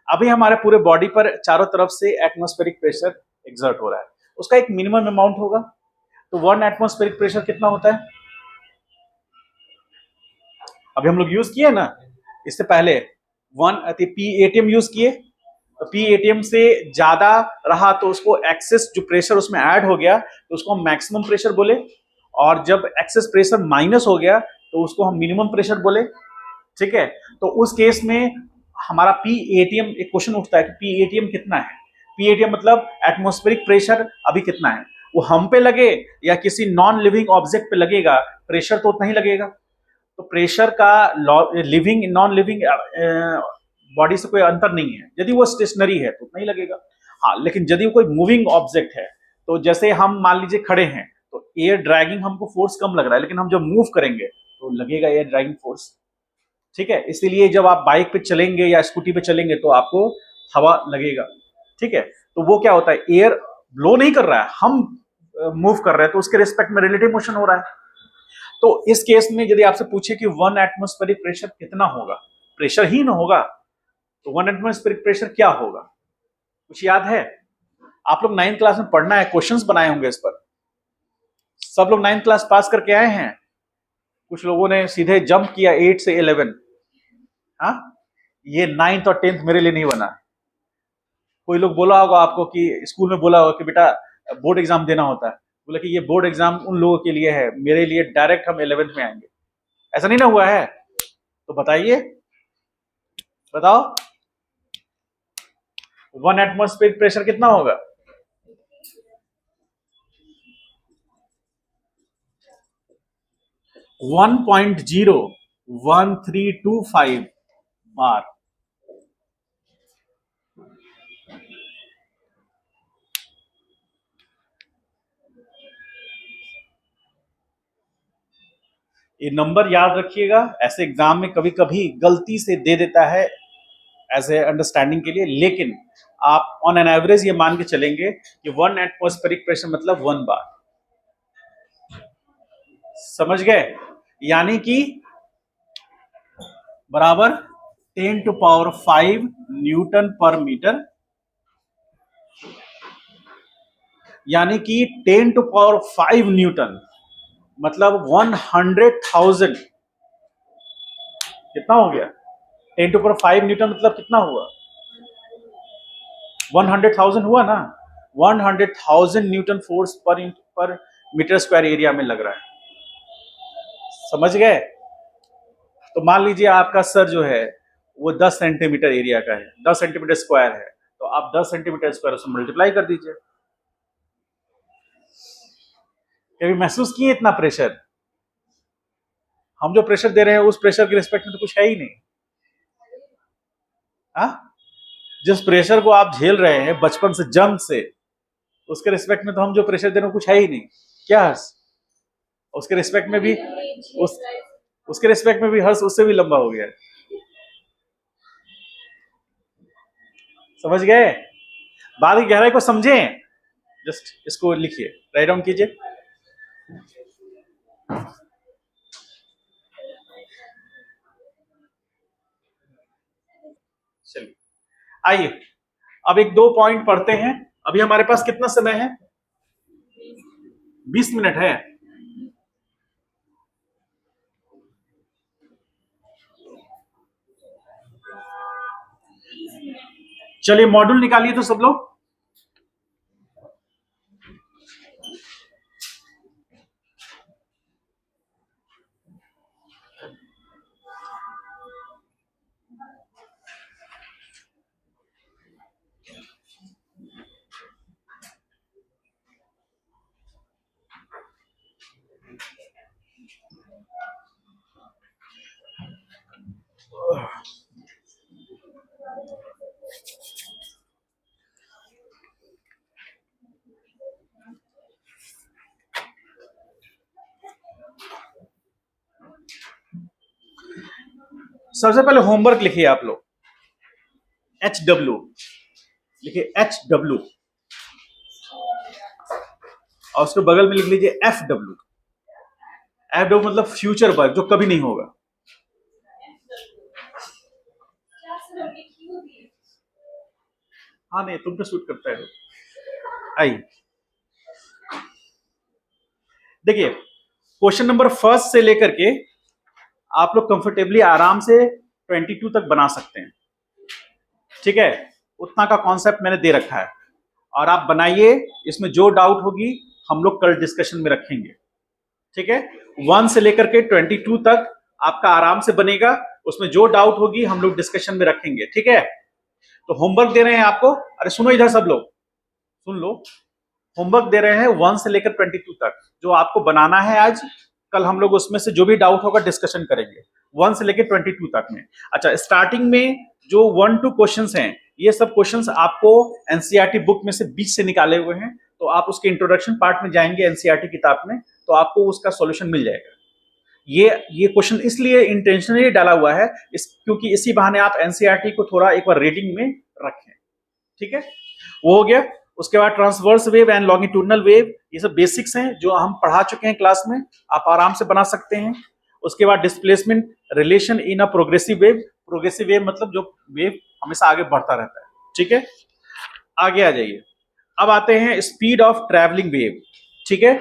अभी हमारे पूरे बॉडी पर चारों तरफ से एटमॉस्फेरिक प्रेशर एक्सर्ट हो रहा है। उसका एक मिनिमम अमाउंट होगा। तो 1 एटमॉस्फेरिक प्रेशर कितना होता है? अभी हम लोग यूज किए ना इससे पहले, PATM यूज किए, तो PATM से ज्यादा रहा तो उसको एक्सेस जो प्रेशर उसमें ऐड हो गया तो उसको हम मैक्सिमम प्रेशर बोले, और जब एक्सेस प्रेशर माइनस हो गया तो उसको हम मिनिमम प्रेशर बोले। ठीक है, तो उस केस में हमारा PATM, एक क्वेश्चन उठता है कि PATM कितना है। PATM मतलब एटमॉस्फेरिक प्रेशर अभी कितना है, वो हम पे लगे या किसी नॉन लिविंग ऑब्जेक्ट पे लगेगा, प्रेशर तो उतना ही लगेगा। तो प्रेशर का लिविंग नॉन लिविंग बॉडी से कोई अंतर नहीं है, यदि वो स्टेशनरी है तो उतना ही लगेगा। हाँ, लेकिन यदि वो कोई मूविंग ऑब्जेक्ट है, तो जैसे हम मान लीजिए खड़े हैं तो एयर ड्रैगिंग हमको फोर्स कम लग रहा है, लेकिन हम जब मूव करेंगे तो लगेगा एयर ड्रैगिंग फोर्स। ठीक है, इसीलिए जब आप बाइक पे चलेंगे या स्कूटी पे चलेंगे तो आपको हवा लगेगा। ठीक है, तो वो क्या होता है, एयर ब्लो नहीं कर रहा है, हम मूव कर रहे हैं तो उसके रिस्पेक्ट में रिलेटिव मोशन हो रहा है। तो इस केस में यदि आपसे पूछे कि 1 एटमॉस्फेरिक प्रेशर कितना होगा, प्रेशर ही ना होगा, तो 1 एटमॉस्फेरिक प्रेशर क्या होगा, कुछ याद है? आप लोग 9th क्लास में पढ़ना है, क्वेश्चंस बनाए होंगे इस पर। सब लोग 9th क्लास पास करके आए हैं, कुछ लोगों ने सीधे जंप किया 8 से 11। हाँ, ये 9th और 10th मेरे लिए नहीं बना। कोई लोग बोला होगा आपको कि स्कूल में बोला होगा कि बेटा बोर्ड एग्जाम देना होता है, बोला कि ये बोर्ड एग्जाम उन लोगों के लिए है, मेरे लिए डायरेक्ट हम 11th में आएंगे। ऐसा नहीं ना हुआ है? तो बताइए, बताओ 1 एटमॉस्फेरिक प्रेशर कितना होगा? 1.01325 बार। ये नंबर याद रखिएगा, ऐसे एग्जाम में कभी कभी गलती से दे देता है एज ए अंडरस्टैंडिंग के लिए, लेकिन आप ऑन एन एवरेज ये मान के चलेंगे कि 1 एटमॉस्फेरिक प्रेशर मतलब 1 बार। समझ गए? यानी कि बराबर 10⁵ न्यूटन पर मीटर, यानी कि 10⁵ न्यूटन मतलब 100,000। कितना हो गया? 10⁵ न्यूटन मतलब कितना हुआ? 100,000 हुआ ना। 100,000 न्यूटन फोर्स पर मीटर स्क्वायर एरिया में लग रहा है। समझ गए? तो मान लीजिए आपका सर जो है वो 10 सेंटीमीटर एरिया का है, 10 सेंटीमीटर स्क्वायर है, तो आप 10 सेंटीमीटर स्क्वायर उसमें मल्टीप्लाई कर दीजिए। कभी महसूस किए इतना प्रेशर? हम जो प्रेशर दे रहे हैं उस प्रेशर के रिस्पेक्ट में तो कुछ है ही नहीं। हाँ, जिस प्रेशर को आप झेल रहे हैं बचपन से, जन्म से, उसके रिस्पेक्ट में तो हम जो प्रेशर दे रहे हैं कुछ है ही नहीं। क्या हर्ष? उसके रिस्पेक्ट में भी उसके रिस्पेक्ट में भी हर्ष उससे भी लंबा हो गया है। समझ गए? बात की गहराई को समझें। जस्ट इसको लिखिए, राइट डाउन कीजिए। चलिए आइए अब एक दो पॉइंट पढ़ते हैं। अभी हमारे पास कितना समय है? 20 मिनट है। चलिए मॉड्यूल निकालिए तो सब लोग। सबसे पहले होमवर्क लिखिए आप लोग। HW लिखिए, HW, और उसके बगल में लिख लीजिए FW। FW मतलब फ्यूचर वर्क, जो कभी नहीं होगा। हाँ नहीं, तुम पे सूट करता है। आइए देखिए क्वेश्चन नंबर फर्स्ट से लेकर के आप लोग कंफर्टेबली आराम से 22 तक बना सकते हैं, ठीक है। उतना का कॉन्सेप्ट मैंने दे रखा है और आप बनाइए, इसमें जो डाउट होगी हम लोग कल डिस्कशन में रखेंगे, ठीक है। 1 से लेकर के 22 तक आपका आराम से बनेगा, उसमें जो डाउट होगी हम लोग डिस्कशन में रखेंगे, ठीक है। तो होमवर्क दे रहे हैं आपको, अरे सुनो इधर सब लोग सुन लो, होमवर्क दे रहे हैं 1 से लेकर 22 तक जो आपको बनाना है आज। कल हम लोग उसमें से जो भी डाउट होगा डिस्कशन करेंगे 1 से लेकर 22 तक में। अच्छा, स्टार्टिंग में जो 1-2 क्वेश्चंस हैं, ये सब क्वेश्चंस आपको एनसीईआरटी बुक में से बीच से निकाले हुए हैं, तो आप उसके इंट्रोडक्शन पार्ट में जाएंगे एनसीईआरटी किताब में, तो आपको उसका सॉल्यूशन मिल जाएगा। ये क्वेश्चन इसलिए इंटेंशनली डाला हुआ है क्योंकि इसी बहाने आप एनसीईआरटी को थोड़ा एक बार रीडिंग में रखें, ठीक है। वो हो गया। उसके बाद transverse wave and longitudinal wave, ये सब बेसिक्स हैं जो हम पढ़ा चुके हैं क्लास में, आप आराम से बना सकते हैं। उसके बाद displacement relation in a progressive wave, progressive wave मतलब जो वेव हमेशा आगे बढ़ता रहता है, ठीक है। आगे आ जाइए, अब आते हैं स्पीड ऑफ ट्रैवलिंग वेव, ठीक है।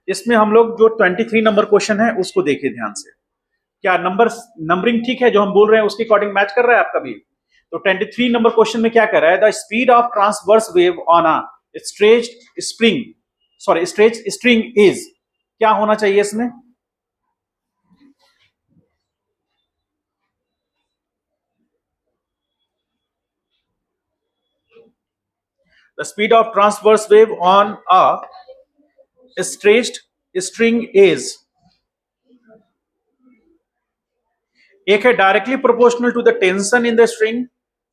इसमें हम लोग जो 23 नंबर क्वेश्चन है उसको देखिए ध्यान से, क्या नंबरिंग ठीक है जो हम बोल रहे हैं उसके अकॉर्डिंग मैच कर रहा है आपका भी। तो 23 नंबर क्वेश्चन में क्या कर रहा है, the speed of transverse wave on a stretch string is, क्या होना चाहिए इसमें, the speed of transverse wave on a stretched string is, एक है directly proportional to the tension in the string,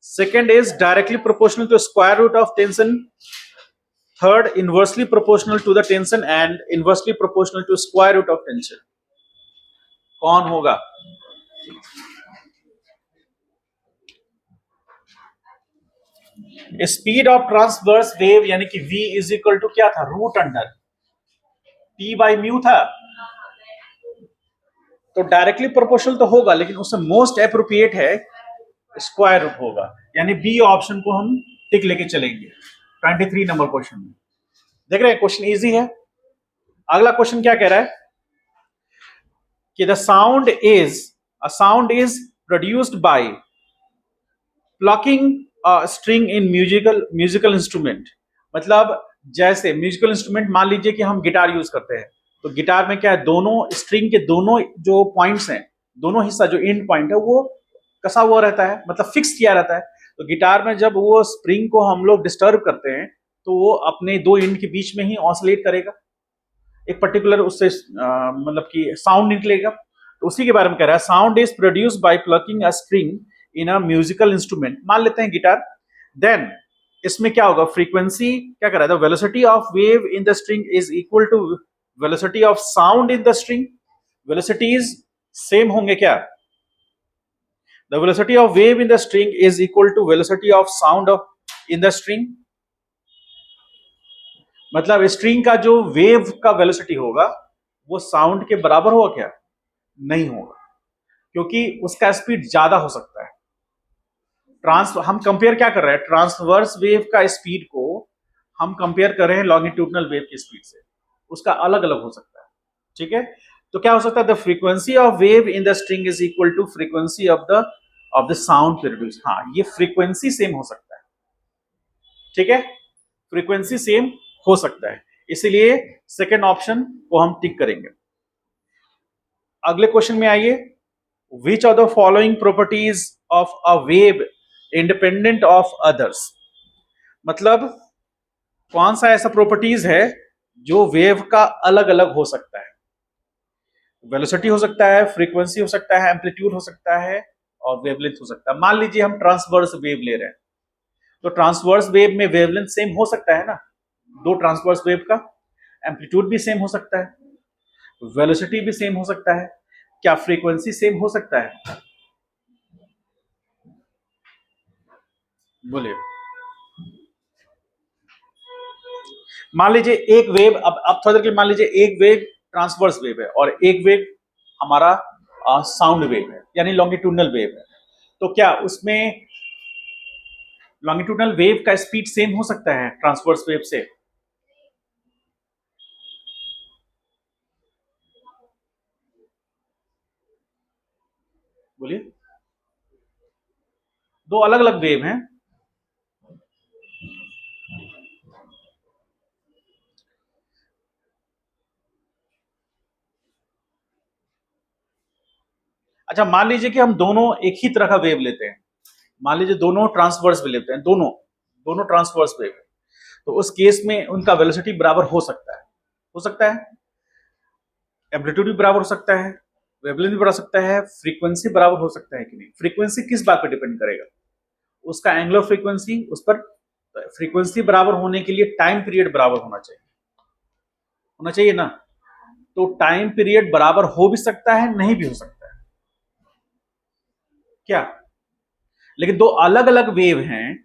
second is directly proportional to square root of tension, third inversely proportional to the tension and inversely proportional to square root of tension. कौन होगा, speed of transverse wave यानी कि v is equal to क्या था, root under p by mu था, तो directly proportional तो होगा लेकिन उससे मोस्ट एप्रोप्रिएट है स्क्वायर रूट होगा, यानी बी ऑप्शन को हम टिक लेके चलेंगे 23 नंबर क्वेश्चन में। देख रहे हैं क्वेश्चन इजी है। अगला क्वेश्चन क्या कह रहा है कि the sound is produced by plucking string in musical instrument, मतलब जैसे म्यूजिकल इंस्ट्रूमेंट मान लीजिए कि हम गिटार यूज करते हैं, तो गिटार में क्या है, दोनों स्ट्रिंग के दोनों जो पॉइंट्स हैं, दोनों हिस्सा जो एंड पॉइंट है वो कसा हुआ रहता है, मतलब फिक्स किया रहता है। तो गिटार में जब वो स्प्रिंग को हम लोग डिस्टर्ब करते हैं तो वो अपने दो एंड के बीच में ही ऑसिलेट करेगा, एक पर्टिकुलर उससे मतलब कि साउंड निकलेगा। तो उसी के बारे में कह रहा है, sound is produced by plucking a string in a musical instrument, मान लेते हैं गिटार। देन इसमें क्या होगा, फ्रीक्वेंसी क्या कर रहा है, velocity of wave in the string is equal to velocity of sound in the string, velocities same होंगे क्या, the velocity of wave in the string is equal to velocity of sound of in the string, मतलब string का जो wave का velocity होगा वो sound के बराबर होगा क्या, नहीं होगा, क्योंकि उसका स्पीड ज्यादा हो सकता है। हम कंपेयर क्या कर रहे हैं, ट्रांसवर्स वेव का स्पीड को हम कंपेयर कर रहे हैं लॉन्गिट्यूडनल वेव की स्पीड से, उसका अलग अलग हो सकता है, ठीक है। तो क्या हो सकता है, the frequency of wave in the string is equal to frequency of the sound produce, हाँ ये फ्रीक्वेंसी सेम हो सकता है, ठीक है, फ्रीक्वेंसी सेम हो सकता है, इसीलिए सेकेंड ऑप्शन को हम टिक करेंगे। अगले क्वेश्चन में आइए, which are the following properties of a wave independent of others, मतलब कौन सा ऐसा प्रॉपर्टीज है जो वेव का अलग अलग हो सकता है, वेलोसिटी हो सकता है, फ्रीक्वेंसी हो सकता है, एम्पलीट्यूड हो सकता है और वेवलेंथ हो सकता है। मान लीजिए हम ट्रांसवर्स वेव ले रहे हैं, तो ट्रांसवर्स वेव में वेवलेंथ सेम हो सकता है ना, दो ट्रांसवर्स वेव का एम्पलीट्यूड भी सेम हो सकता है, वेलोसिटी भी सेम हो सकता है, क्या फ्रीक्वेंसी सेम हो सकता है, बोलिए। मान लीजिए एक वेव, अब थोड़ी देर के लिए मान लीजिए एक वेव ट्रांसवर्स वेव है और एक वेव हमारा साउंड वेव है यानी लॉन्गिट्यूडनल वेव है, तो क्या उसमें लॉन्गिट्यूडनल वेव का स्पीड सेम हो सकता है ट्रांसवर्स वेव से, बोलिए। दो अलग अलग वेव हैं। अच्छा, मान लीजिए कि हम दोनों एक ही तरह का वेव लेते हैं। मान लीजिए दोनों ट्रांसवर्स वेव लेते हैं, दोनों दोनों ट्रांसवर्स वेव। तो उस केस में उनका वेलोसिटी बराबर हो सकता है, हो सकता है। एम्पलीट्यूड भी बराबर हो सकता है, वेवलेंथ भी बड़ा सकता है, फ्रीक्वेंसी बराबर हो सकता है कि नहीं। फ्रीक्वेंसी किस बात पर डिपेंड करेगा? उसका एंगुलर फ्रीक्वेंसी उस पर। फ्रीक्वेंसी बराबर होने के लिए टाइम पीरियड बराबर होना चाहिए, होना चाहिए ना। तो टाइम पीरियड बराबर हो भी सकता है, नहीं भी हो सकता है क्या। लेकिन दो अलग अलग वेव हैं,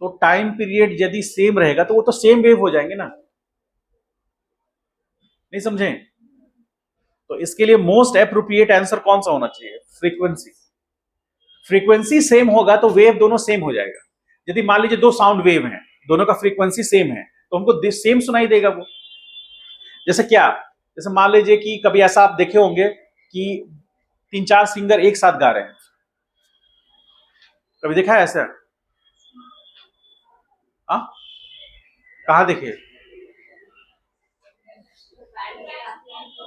तो टाइम पीरियड यदि सेम रहेगा तो वो तो सेम वेव हो जाएंगे ना। नहीं समझे? तो इसके लिए मोस्ट एप्रोप्रिएट आंसर कौन सा होना चाहिए? फ्रीक्वेंसी। फ्रीक्वेंसी सेम होगा तो वेव दोनों सेम हो जाएगा। यदि मान लीजिए दो साउंड वेव हैं, दोनों का फ्रीक्वेंसी सेम है, तो हमको सेम सुनाई देगा वो। जैसे क्या? जैसे मान लीजिए कि कभी ऐसा आप देखे होंगे कि तीन चार सिंगर एक साथ गा रहे हैं, कभी देखा है ऐसा? हाँ, कहाँ देखे?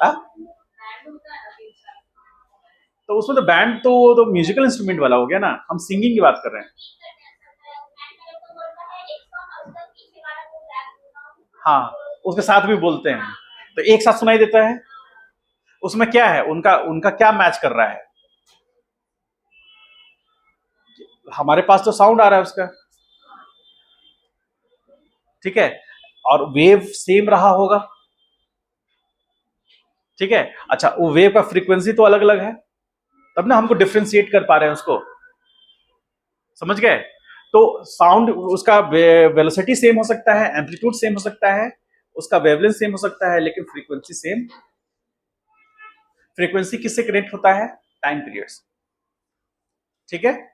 हाँ? तो उसमें तो बैंड तो म्यूजिकल इंस्ट्रूमेंट वाला हो गया ना, हम सिंगिंग की बात कर रहे हैं। हाँ, उसके साथ भी बोलते हैं, तो एक साथ सुनाई देता है। उसमें क्या है, उनका उनका क्या मैच कर रहा है? हमारे पास तो साउंड आ रहा है उसका, ठीक है, और वेव सेम रहा होगा, ठीक है। अच्छा, वो वेव का फ्रीक्वेंसी तो अलग अलग है, तब ना हमको डिफ्रेंशिएट कर पा रहे हैं उसको, समझ गए? तो साउंड उसका वेलोसिटी सेम हो सकता है, एम्पलीट्यूड सेम हो सकता है, उसका वेवलेंथ सेम हो सकता है, लेकिन फ्रीक्वेंसी सेम। फ्रीक्वेंसी किससे कनेक्ट होता है? टाइम पीरियड्स, ठीक है।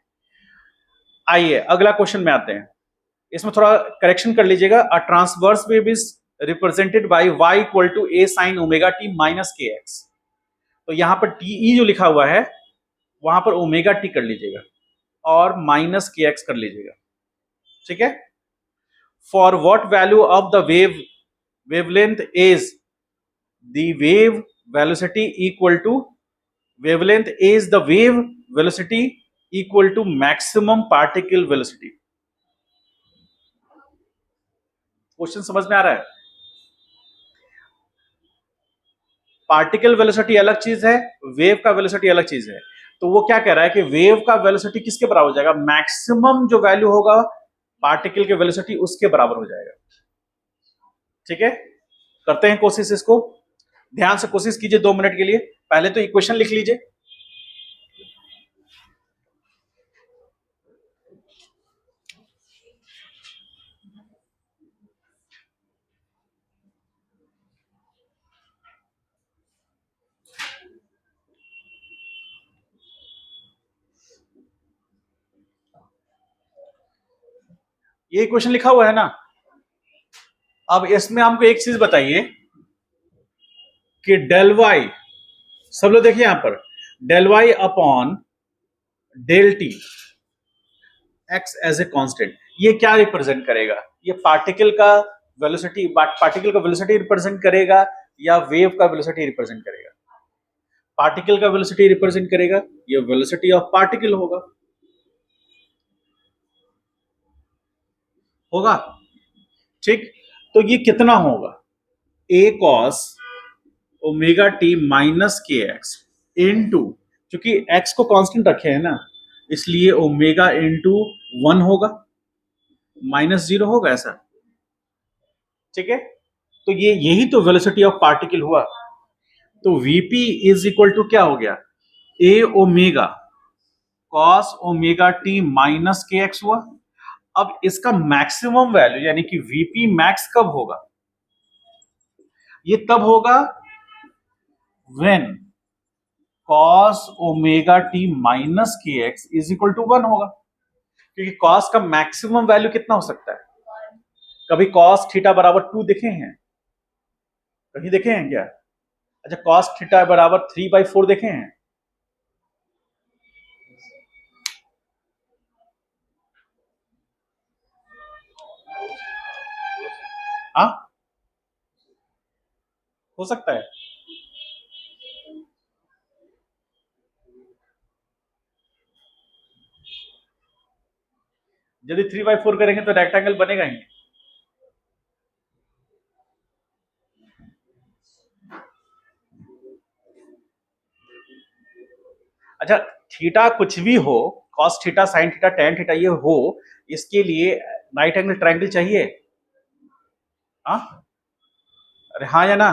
आइए अगला क्वेश्चन में आते हैं। इसमें थोड़ा करेक्शन कर लीजिएगा। A transverse wave is represented by y equal to a sin omega t minus के एक्स। तो यहां पर टी जो लिखा हुआ है वहां पर ओमेगा टी कर लीजिएगा और माइनस के एक्स कर लीजिएगा, ठीक है। For what value of the wavelength is the wave velocity equal to wavelength is the wave velocity equal to maximum particle velocity. Question समझ में आ रहा है? पार्टिकल वेलोसिटी अलग चीज है, वेव का वेलोसिटी अलग चीज है। तो वो क्या कह रहा है कि वेव का वेलोसिटी किसके बराबर हो जाएगा? मैक्सिमम जो वैल्यू होगा पार्टिकल के वेलोसिटी उसके बराबर हो जाएगा, ठीक है। करते हैं कोशिश इसको, ध्यान से कोशिश कीजिए 2 मिनट के लिए। पहले तो इक्वेशन लिख लीजिए। ये इक्वेशन लिखा हुआ है ना। अब इसमें हमको एक चीज बताइए कि डेल वाई, सब लोग देखिए यहां पर, del y upon del t x as a constant, ये क्या रिप्रेजेंट करेगा? ये पार्टिकल का वेलोसिटी रिप्रेजेंट करेगा या वेव का वेलोसिटी रिप्रेजेंट करेगा? पार्टिकल का वेलोसिटी रिप्रेजेंट करेगा, ये वेलोसिटी ऑफ पार्टिकल होगा, होगा, ठीक। तो ये कितना होगा? a cos omega T minus के एक्स इंटू, क्योंकि x को कांस्टेंट रखे हैं ना, इसलिए ओमेगा इंटू 1 होगा, -0 होगा ऐसा, ठीक है। तो ये यही तो वेलोसिटी ऑफ पार्टिकल हुआ। तो वीपी इज इक्वल टू क्या हो गया? A omega cos omega T minus के एक्स हुआ। अब इसका मैक्सिमम वैल्यू यानी कि वीपी मैक्स कब होगा? ये तब होगा when cos omega T minus के एक्स इज इक्वल टू 1 होगा, क्योंकि कॉस का मैक्सिमम वैल्यू कितना हो सकता है? कभी कॉस थीटा बराबर 2 देखे हैं? कहीं देखे हैं क्या? अच्छा, कॉस थीटा बराबर 3/4 देखे हैं? हाँ, हो सकता है। यदि 3/4 करेंगे तो रेक्टेंगल बनेगा ही नहीं। अच्छा, थीटा कुछ भी हो, cos theta, sine theta, tan theta ये हो, इसके लिए राइट एंगल ट्रायंगल चाहिए। हाँ, अरे हाँ या ना,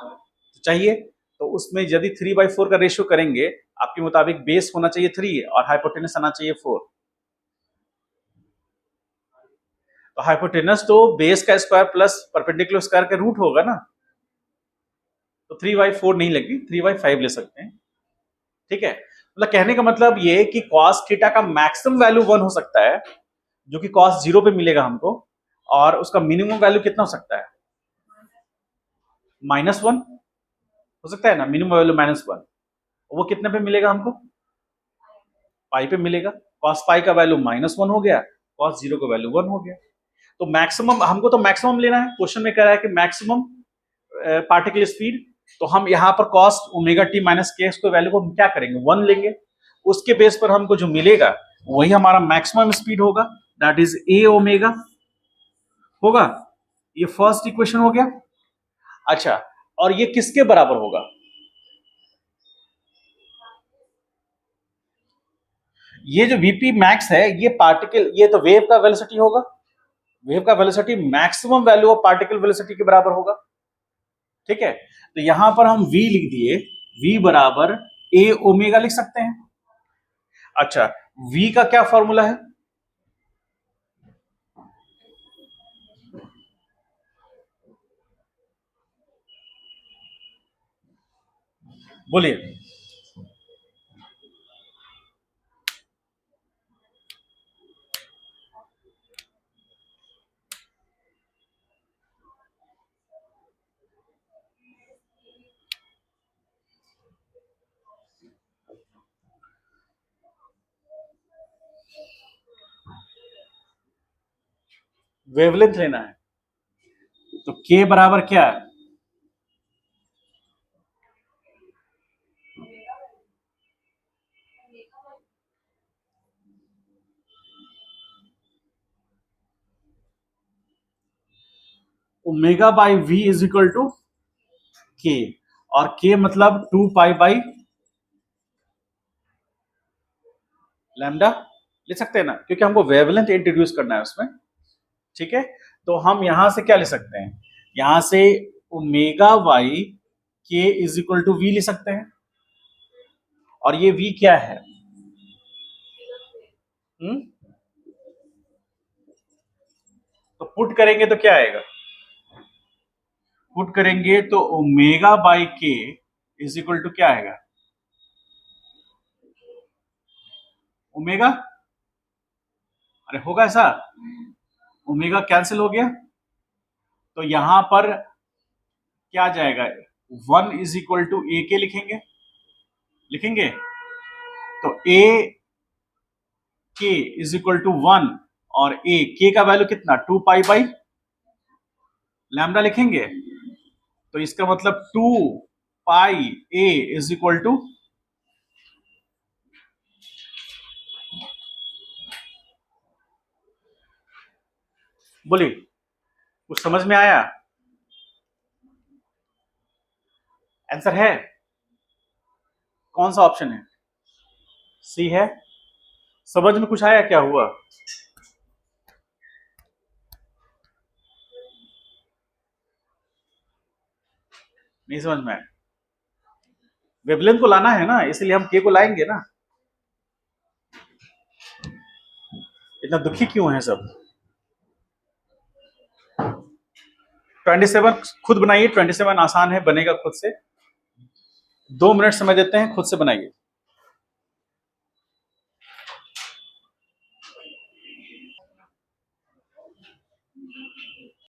तो चाहिए। तो उसमें यदि 3/4 का रेशियो करेंगे, आपके मुताबिक बेस होना चाहिए 3 और हाइपोटेनस आना चाहिए 4। तो हाइपोटेनस तो बेस का स्क्वायर प्लस परपेंडिकुलर स्क्वायर का रूट होगा ना। तो 3/4 नहीं लगी, 3/5 ले सकते हैं। ठीक है, मतलब कहने का मतलब ये कि cos थीटा का मैक्सिमम वैल्यू 1 हो सकता है, जो कि cos 0 पे मिलेगा हमको, और उसका मिनिमम वैल्यू कितना हो सकता है, -1 हो सकता है ना, मिनिमम वैल्यू -1। वो कितने पे मिलेगा हमको, पाई पे मिलेगा। cos पाई का वैल्यू -1 हो गया, cos 0 का वैल्यू 1 हो गया। तो मैक्सिमम, हमको तो मैक्सिमम लेना है, क्वेश्चन में कह रहा है कि मैक्सिमम पार्टिकल स्पीड। तो हम यहाँ पर cos ओमेगा टी माइनस के को वैल्यू को हम क्या करेंगे, 1 लेंगे। उसके बेस पर हमको जो मिलेगा वही हमारा मैक्सिमम स्पीड होगा, दैट इज ए ओमेगा होगा। ये फर्स्ट इक्वेशन हो गया। अच्छा, और ये किसके बराबर होगा, ये जो वीपी मैक्स है, ये पार्टिकल, ये तो वेव का वेलोसिटी होगा। वेव का velocity maximum value of particle velocity के बराबर होगा। ठीक है, तो यहां पर हम v लिख दिए, v बराबर ए ओमेगा लिख सकते हैं। अच्छा, v का क्या फॉर्मूला है, बोलिए। वेवलेंथ लेना है, तो k बराबर क्या है, omega by v is equal to k, और k मतलब 2 पाई बाई लैम्डा ले सकते हैं ना, क्योंकि हमको वेवलेंथ इंट्रोड्यूस करना है उसमें। ठीक है, तो हम यहां से क्या ले सकते हैं, यहां से ओमेगा बाई के इज इक्वल टू वी ले सकते हैं। और ये v क्या है, हुँ? तो पुट करेंगे तो क्या आएगा, पुट करेंगे तो ओमेगा बाई के इज इक्वल टू क्या आएगा, ओमेगा, अरे होगा ऐसा, ओमेगा कैंसिल हो गया, तो यहां पर क्या आ जाएगा, 1 इज इक्वल टू ए के लिखेंगे, लिखेंगे तो ए के इज इक्वल टू 1, और ए के का वैल्यू कितना, 2 पाई बाई लैम्डा लिखेंगे। तो इसका मतलब 2 पाई ए इज इक्वल टू, बोलिए कुछ समझ में आया, आंसर है, कौन सा ऑप्शन है, सी है। समझ में कुछ आया, क्या हुआ, नहीं समझ में आया, वेवलेंथ को लाना है ना, इसलिए हम के को लाएंगे ना। इतना दुखी क्यों है सब। 27 खुद बनाइए, 27 आसान है, बनेगा खुद से। 2 मिनट समय देते हैं, खुद से बनाइए।